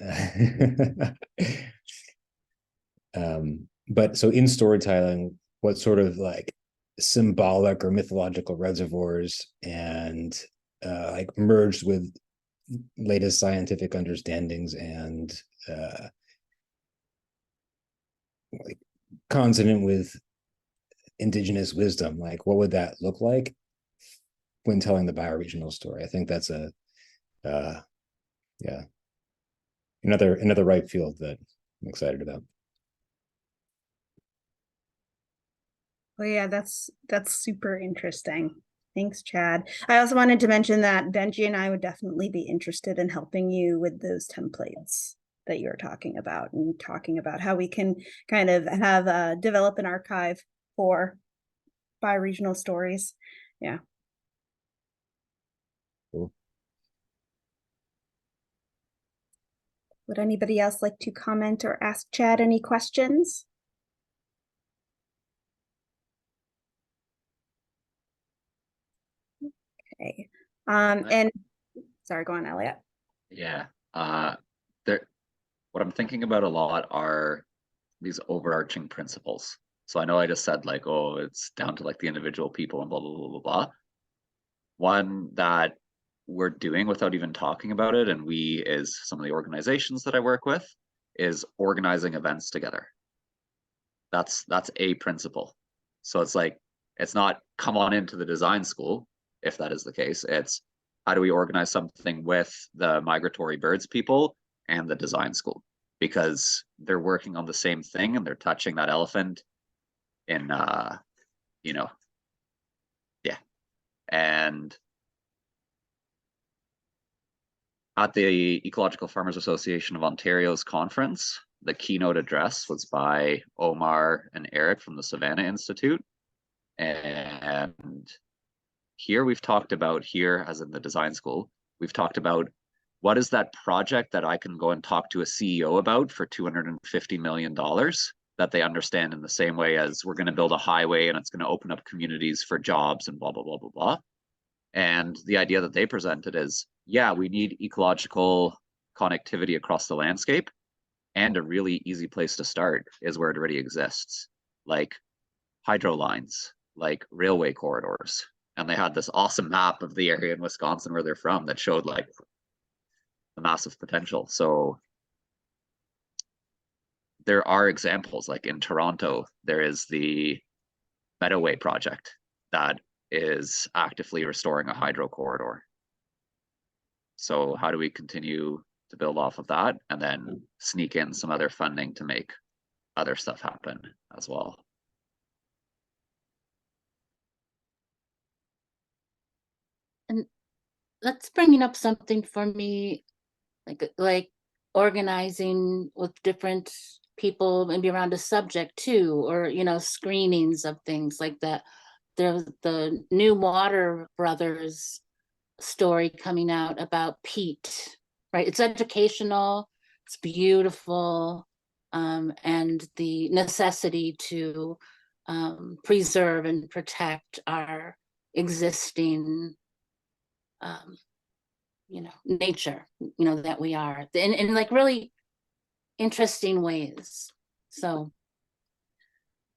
But so in storytelling, what sort of like symbolic or mythological reservoirs and like merged with latest scientific understandings and like consonant with indigenous wisdom, like what would that look like when telling the bioregional story? I think that's another ripe field that I'm excited about. Oh yeah, that's super interesting. Thanks, Chad. I also wanted to mention that Benji and I would definitely be interested in helping you with those templates that you're talking about, and talking about how we can kind of have develop an archive for bioregional stories. Yeah. Cool. Would anybody else like to comment or ask Chad any questions? Okay. And sorry, go on, Elliot. Yeah. What I'm thinking about a lot are these overarching principles. So I know I just said like, oh, it's down to like the individual people and blah, blah, blah, blah, blah. One that we're doing without even talking about it, and we is some of the organizations that I work with, is organizing events together. That's a principle. So it's like, it's not come on into the design school, if that is the case. It's how do we organize something with the migratory birds people and the design school, because they're working on the same thing and they're touching that elephant in you know, yeah. And at the Ecological Farmers Association of Ontario's conference, the keynote address was by Omar and Eric from the Savannah Institute. And here we've talked about, here as in the design school, we've talked about what is that project that I can go and talk to a CEO about for $250 million that they understand in the same way as we're going to build a highway and it's going to open up communities for jobs and blah, blah, blah, blah, blah. And the idea that they presented is, yeah, we need ecological connectivity across the landscape, and a really easy place to start is where it already exists, like hydro lines, like railway corridors. And they had this awesome map of the area in Wisconsin where they're from that showed like the massive potential. So there are examples, like in Toronto, there is the Meadowway project that is actively restoring a hydro corridor. So how do we continue to build off of that and then sneak in some other funding to make other stuff happen as well? And that's bringing up something for me, like organizing with different people, maybe around a subject too, or, you know, screenings of things like that. There's the new Water Brothers story coming out about peat, right? It's educational, it's beautiful, and the necessity to preserve and protect our existing you know, nature, you know, that we are in like really interesting ways. So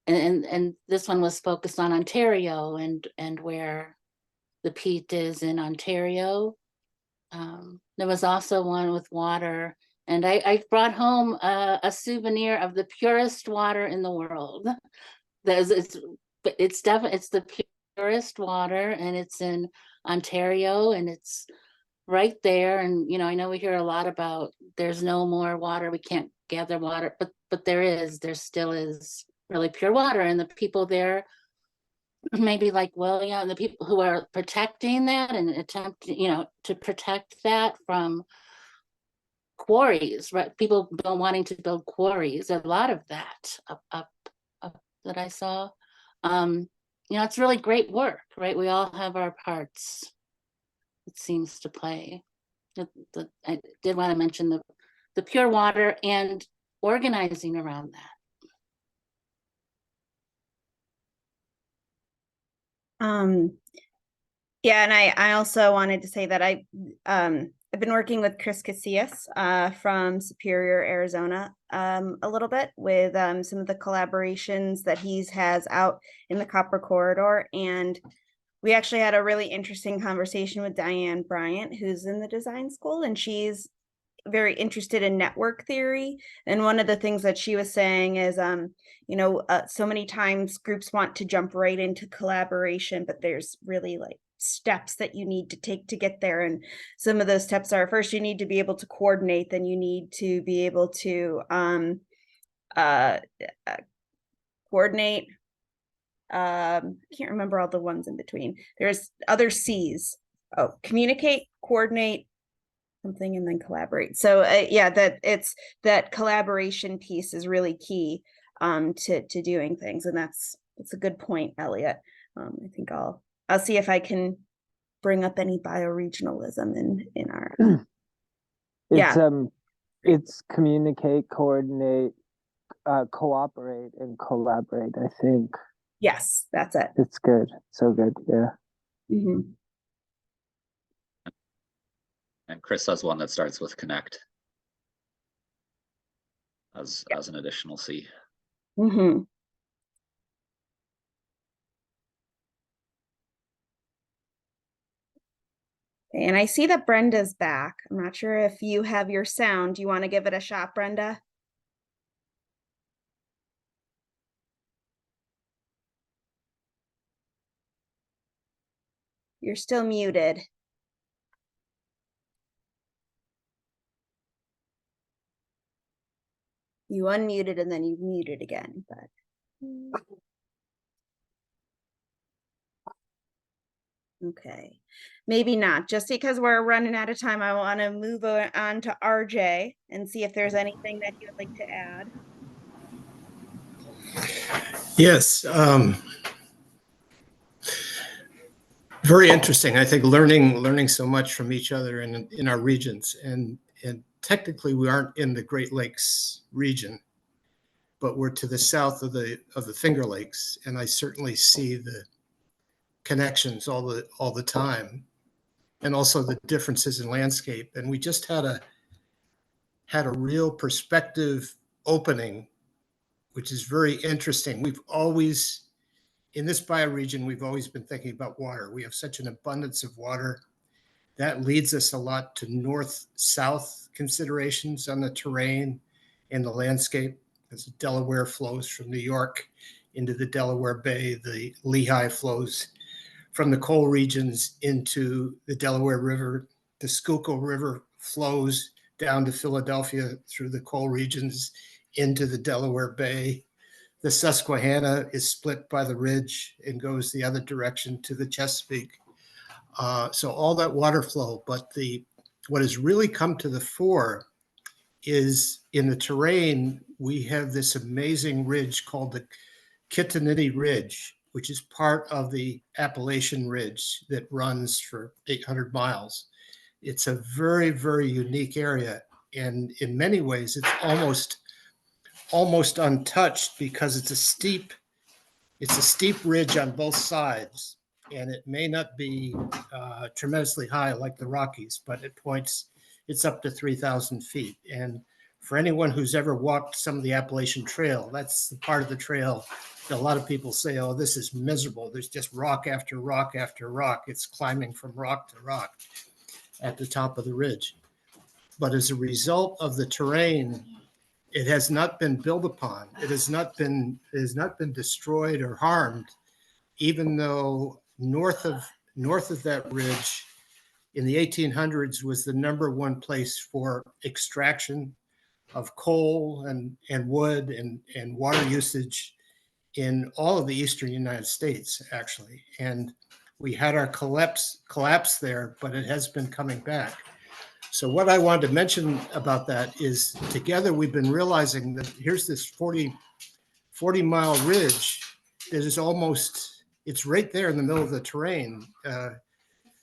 and this one was focused on Ontario and where the peat is in Ontario. There was also one with water, and I brought home a souvenir of the purest water in the world. It's definitely, it's the purest water, and it's in Ontario, and it's right there. And you know, I know we hear a lot about there's no more water, we can't gather water, but there still is really pure water, and the people there, maybe like William, and the people who are protecting that and attempting, you know, to protect that from quarries, right? People don't wanting to build quarries. A lot of that up that I saw. You know, it's really great work, right? We all have our parts, it seems, to play. I did want to mention the pure water and organizing around that. Yeah, and I also wanted to say that I've been working with Chris Casillas from Superior, Arizona, a little bit with some of the collaborations that he has out in the Copper Corridor. And we actually had a really interesting conversation with Diane Bryant, who's in the design school, and she's very interested in network theory. And one of the things that she was saying is, you know, so many times groups want to jump right into collaboration, but there's really like steps that you need to take to get there. And some of those steps are, first, you need to be able to coordinate, then you need to be able to coordinate. Can't remember all the ones in between. There's other C's. Oh, communicate, coordinate, something, and then collaborate. So yeah, that collaboration piece is really key to doing things, and that's a good point, Elliot. I think I'll see if I can bring up any bioregionalism in our it's communicate, coordinate, cooperate, and collaborate, I think. Yes, that's it. It's good. So good. Yeah. Mm-hmm. And Chris has one that starts with connect as an additional C. Mm-hmm. And I see that Brenda's back. I'm not sure if you have your sound. Do you want to give it a shot, Brenda? You're still muted. You unmuted and then you muted again, but. Okay, maybe not. Just because we're running out of time, I want to move on to RJ and see if there's anything that you would like to add. Yes. Very interesting. I think learning so much from each other in our regions, and technically we aren't in the Great Lakes region, but we're to the south of the Finger Lakes, and I certainly see the connections all the time, and also the differences in landscape. And we just had a real perspective opening, which is very interesting. We've always, in this bioregion, we've always been thinking about water. We have such an abundance of water. That leads us a lot to north-south considerations on the terrain and the landscape. As the Delaware flows from New York into the Delaware Bay, the Lehigh flows from the coal regions into the Delaware River. The Schuylkill River flows down to Philadelphia through the coal regions into the Delaware Bay. The Susquehanna is split by the ridge and goes the other direction to the Chesapeake. So all that water flow, but what has really come to the fore is in the terrain, we have this amazing ridge called the Kittatinny Ridge, which is part of the Appalachian Ridge that runs for 800 miles. It's a very, very unique area. And in many ways, it's almost untouched because it's a steep ridge on both sides. And it may not be tremendously high like the Rockies, but it's up to 3,000 feet. And for anyone who's ever walked some of the Appalachian Trail, that's the part of the trail that a lot of people say, oh, this is miserable. There's just rock after rock after rock. It's climbing from rock to rock at the top of the ridge. But as a result of the terrain, it has not been built upon. It has not been destroyed or harmed, even though north of that ridge in the 1800s was the #1 place for extraction of coal and wood and water usage in all of the eastern United States, actually. And we had our collapse there, but it has been coming back. So what I wanted to mention about that is together we've been realizing that here's this 40-mile ridge that is it's right there in the middle of the terrain,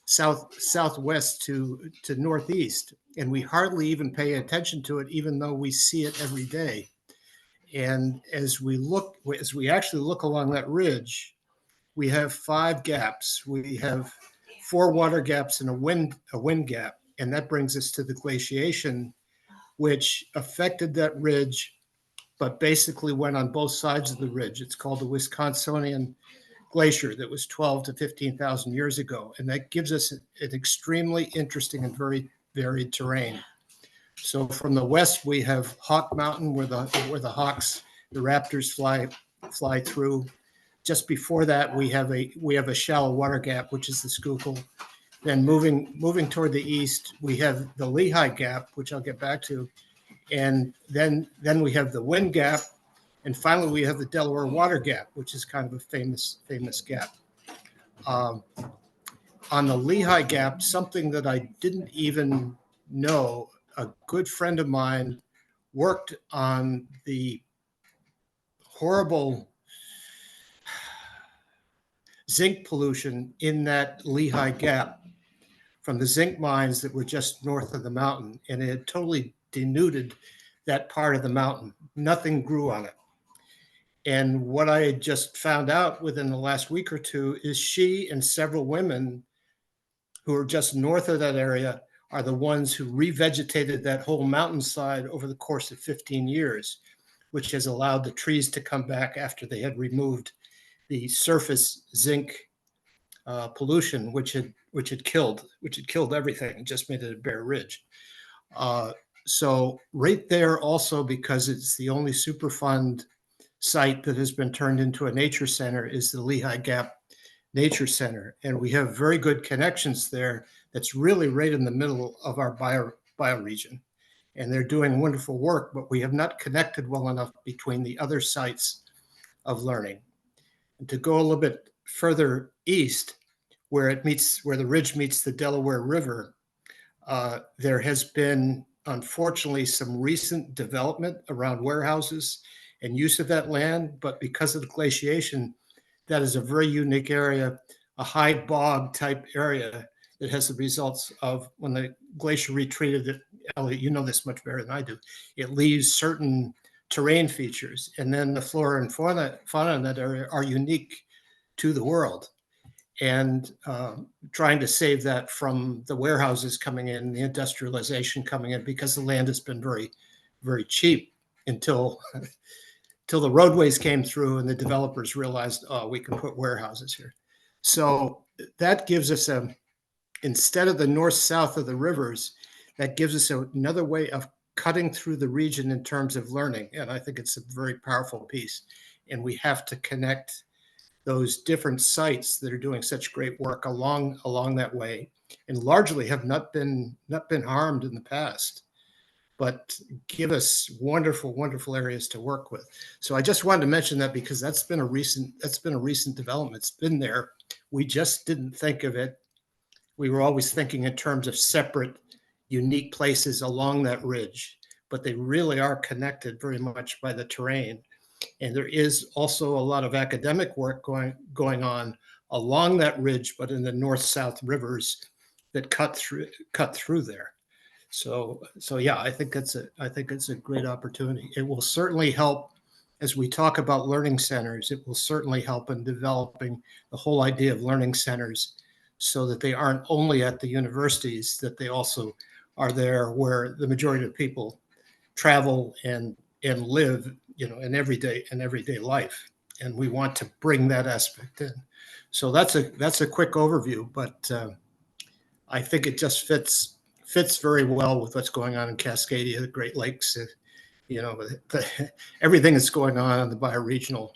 southwest to northeast. And we hardly even pay attention to it, even though we see it every day. And as we actually look along that ridge, we have 5 gaps. We have 4 water gaps and a wind gap. And that brings us to the glaciation, which affected that ridge, but basically went on both sides of the ridge. It's called the Wisconsinian Glacier that was 12 to 15,000 years ago. And that gives us an extremely interesting and very varied terrain. So from the west, we have Hawk Mountain, where the hawks, the raptors fly through. Just before that, we have a shallow water gap, which is the Schuylkill. Then moving toward the east, we have the Lehigh Gap, which I'll get back to, and then we have the Wind Gap, and finally we have the Delaware Water Gap, which is kind of a famous gap. On the Lehigh Gap, something that I didn't even know, a good friend of mine worked on the horrible zinc pollution in that Lehigh Gap from the zinc mines that were just north of the mountain, and it had totally denuded that part of the mountain. Nothing grew on it. And what I had just found out within the last week or two is she and several women who are just north of that area are the ones who revegetated that whole mountainside over the course of 15 years, which has allowed the trees to come back after they had removed the surface zinc pollution, which which had killed everything and just made it a bare ridge. So right there also, because it's the only Superfund site that has been turned into a nature center, is the Lehigh Gap Nature Center. And we have very good connections there. That's really right in the middle of our bioregion. And they're doing wonderful work, but we have not connected well enough between the other sites of learning. And to go a little bit further east, where the ridge meets the Delaware River, there has been, unfortunately, some recent development around warehouses and use of that land, but because of the glaciation, that is a very unique area, a high bog type area that has the results of when the glacier retreated. Elliot, you know this much better than I do. It leaves certain terrain features, and then the flora and fauna in that area are unique to the world. And trying to save that from the warehouses coming in, the industrialization coming in, because the land has been very, very cheap until the roadways came through and the developers realized, oh, we can put warehouses here. So that gives us instead of the north-south of the rivers, that gives us another way of cutting through the region in terms of learning. And I think it's a very powerful piece. And we have to connect those different sites that are doing such great work along that way, and largely have not been harmed in the past, but give us wonderful, wonderful areas to work with. So I just wanted to mention that because that's been a recent development. It's been there. We just didn't think of it. We were always thinking in terms of separate, unique places along that ridge, but they really are connected very much by the terrain. And there is also a lot of academic work going on along that ridge, but in the north-south rivers that cut through there. So yeah, I think it's a great opportunity. It will certainly help as we talk about learning centers. It will certainly help in developing the whole idea of learning centers, so that they aren't only at the universities, that they also are there where the majority of people travel and live, in everyday life. And we want to bring that aspect in. So that's a quick overview, but I think it just fits very well with what's going on in Cascadia, the Great Lakes, everything that's going on the bioregional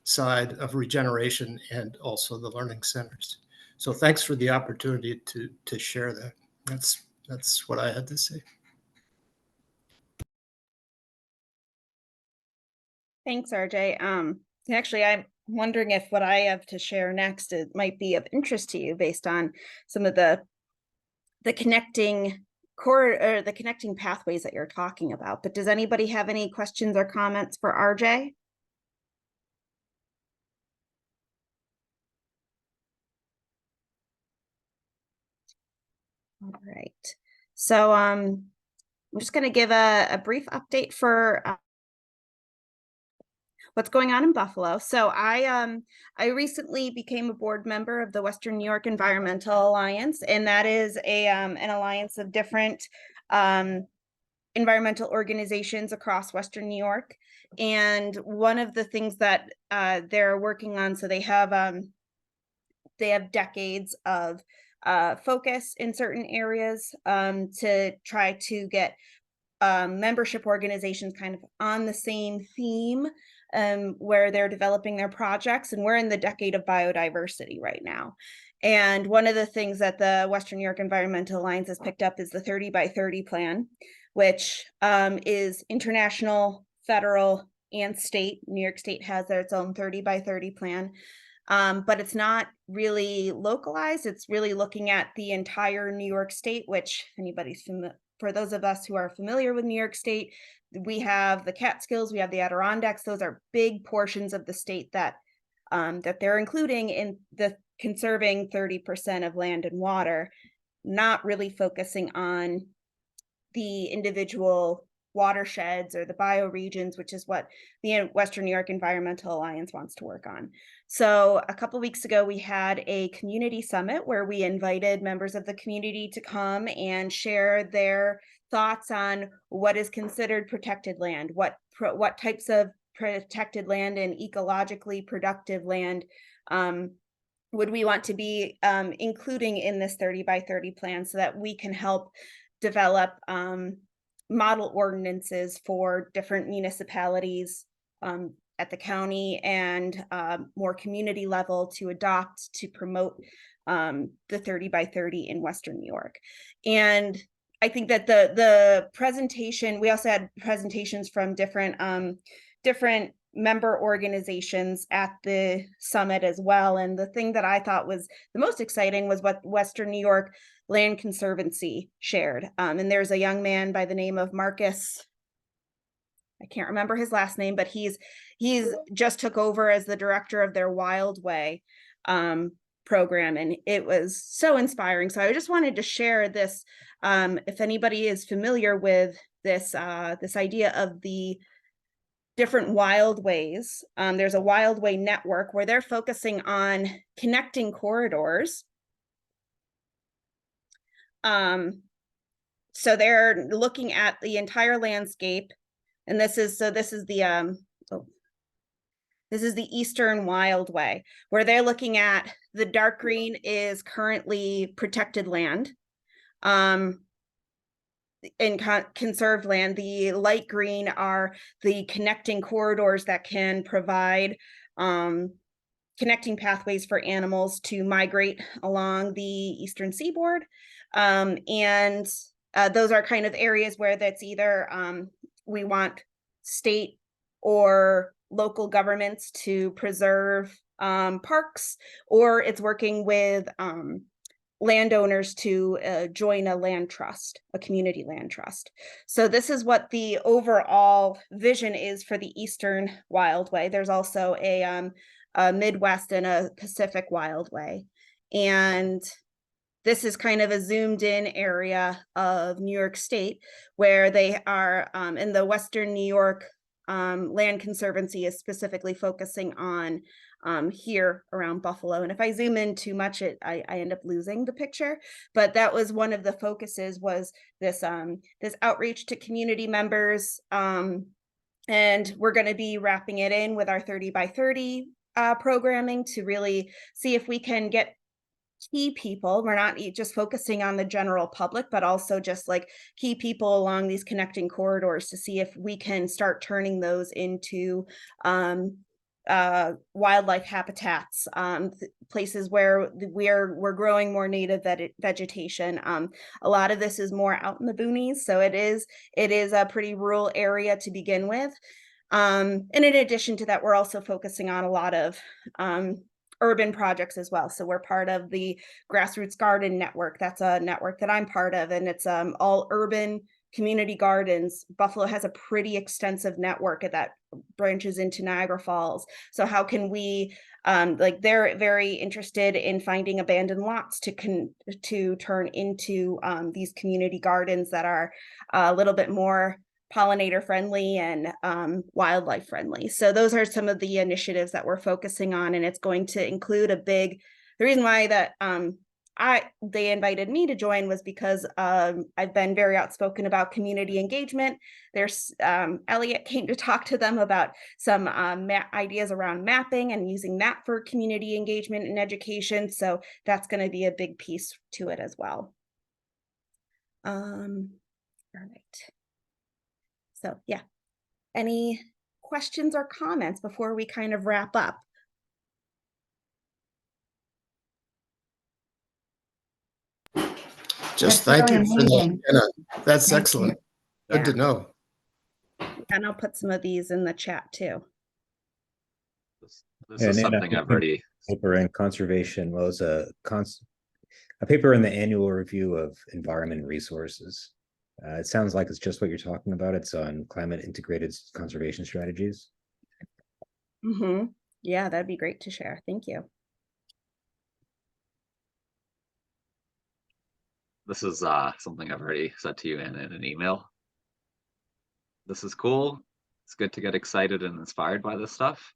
side of regeneration and also the learning centers. So thanks for the opportunity to share that. That's what I had to say. Thanks, RJ. Actually, I'm wondering if what I have to share next, it might be of interest to you based on some of the connecting or the connecting pathways that you're talking about. But does anybody have any questions or comments for RJ? All right. So I'm just going to give a brief update for what's going on in Buffalo. So I recently became a board member of the Western New York Environmental Alliance, and that is an alliance of different environmental organizations across Western New York. And one of the things that they're working on, so they have decades of focus in certain areas to try to get membership organizations kind of on the same theme where they're developing their projects. And we're in the decade of biodiversity right now. And one of the things that the Western New York Environmental Alliance has picked up is the 30 by 30 plan, which is international, federal, and state. New York State has its own 30 by 30 plan. But it's not really localized. It's really looking at the entire New York State, which for those of us who are familiar with New York State, we have the Catskills, we have the Adirondacks. Those are big portions of the state that they're including in the conserving 30% of land and water, not really focusing on the individual watersheds or the bioregions, which is what the Western New York Environmental Alliance wants to work on. So a couple of weeks ago, we had a community summit where we invited members of the community to come and share their thoughts on what is considered protected land, what types of protected land and ecologically productive land would we want to be including in this 30 by 30 plan so that we can help develop model ordinances for different municipalities at the county and more community level to adopt to promote the 30 by 30 in Western New York. And I think that the presentation, we also had presentations from different member organizations at the summit as well. And the thing that I thought was the most exciting was what Western New York Land Conservancy shared. And there's a young man by the name of Marcus, I can't remember his last name, but he's just took over as the director of their Wild Way program, and it was so inspiring. So I just wanted to share this. If anybody is familiar with this this idea of the different wild ways, there's a Wild Way network where they're focusing on connecting corridors. So they're looking at the entire landscape, and this is the this is the Eastern Wild Way, where they're looking at the dark green is currently protected land, in conserved land. The light green are the connecting corridors that can provide connecting pathways for animals to migrate along the eastern seaboard. And those are kind of areas where that's either we want state or local governments to preserve parks, or it's working with landowners to join a land trust, a community land trust. So this is what the overall vision is for the Eastern Wild Way. There's also a Midwest and a Pacific Wild Way. And this is kind of a zoomed in area of New York State, where they are in the Western New York Land Conservancy is specifically focusing on here around Buffalo. And if I zoom in too much, I end up losing the picture. But that was one of the focuses, was this this outreach to community members. And we're going to be wrapping it in with our 30 by 30 programming to really see if we can get key people. We're not just focusing on the general public, but also just like key people along these connecting corridors to see if we can start turning those into wildlife habitats, places where we're growing more native vegetation. A lot of this is more out in the boonies, so it is a pretty rural area to begin with. And in addition to that, we're also focusing on a lot of urban projects as well. So we're part of the Grassroots Garden Network. That's a network that I'm part of, and it's all urban community gardens. Buffalo has a pretty extensive network that branches into Niagara Falls. So how can we, like, they're very interested in finding abandoned lots to turn into these community gardens that are a little bit more pollinator friendly and wildlife friendly. So those are some of the initiatives that we're focusing on, and it's going to include the reason why that they invited me to join was because I've been very outspoken about community engagement. There's Elliot came to talk to them about some ideas around mapping and using that for community engagement and education. So that's going to be a big piece to it as well. All right. So yeah, any questions or comments before we kind of wrap up? Just That's thank you really for that, amazing. Anna. That's Thank you. excellent. Good to know. And I'll put some of these in the chat too. This Yeah, is and then something I've already. Paper in conservation was a paper in the annual review of environment resources. It sounds like it's just what you're talking about. It's on climate integrated conservation strategies. Mm-hmm. Yeah, that'd be great to share. Thank you. This is something I've already said to you in an email. This is cool. It's good to get excited and inspired by this stuff.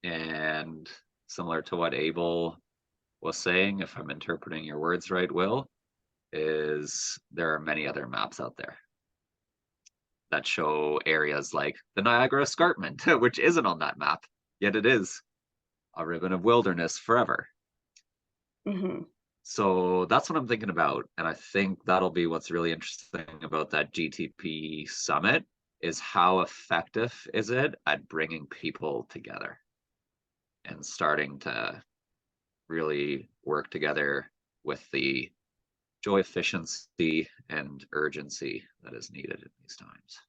And similar to what Abel was saying, if I'm interpreting your words right, Will, is there are many other maps out there that show areas like the Niagara Escarpment, which isn't on that map, yet it is a ribbon of wilderness forever. Hmm. So that's what I'm thinking about. And I think that'll be what's really interesting about that GTP summit is how effective is it at bringing people together and starting to really work together with the joy, efficiency, and urgency that is needed in these times.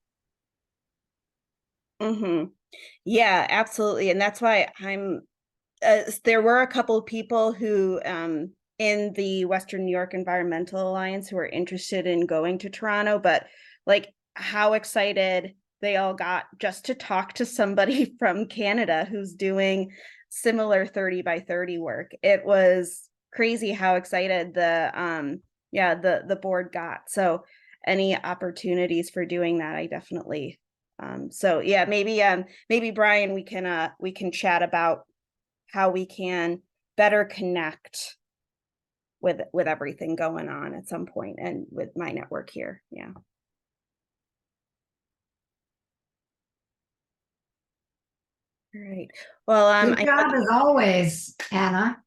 Yeah, absolutely. And that's why there were a couple of people who, in the Western New York Environmental Alliance who are interested in going to Toronto, but like how excited they all got just to talk to somebody from Canada who's doing similar 30 by 30 work. It was crazy how excited the board got. So any opportunities for doing that, I definitely so yeah, maybe Brian, we can chat about how we can better connect with everything going on at some point and with my network here. Yeah. All right. Well, Good job as always, Anna.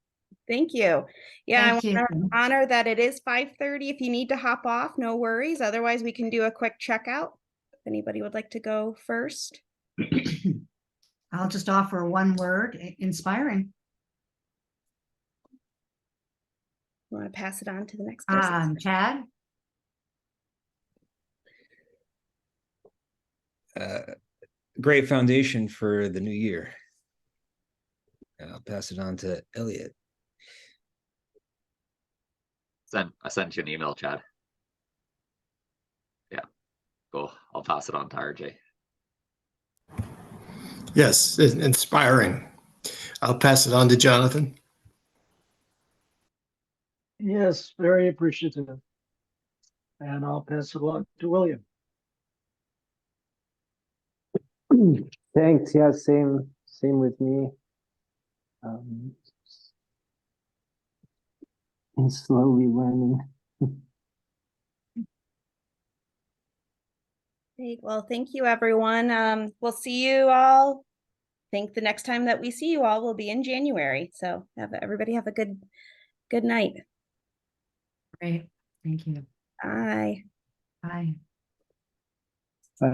thank you. Yeah, Thank I you. want to honor that it is 5:30. If you need to hop off, no worries. Otherwise, we can do a quick checkout. If anybody would like to go first. I'll just offer one word, inspiring. You want to pass it on to the next person? Chad? Great foundation for the new year. I'll pass it on to Elliot. I sent you an email, Chad. Yeah, cool. I'll pass it on to RJ. Yes, inspiring. I'll pass it on to Jonathan. Yes, very appreciative. And I'll pass it along to William. Thanks. Yeah, same with me. And slowly learning. Great. Well, thank you, everyone. We'll see you all. I think the next time that we see you all will be in January. So everybody have a good night. Great. Thank you. Bye. Bye.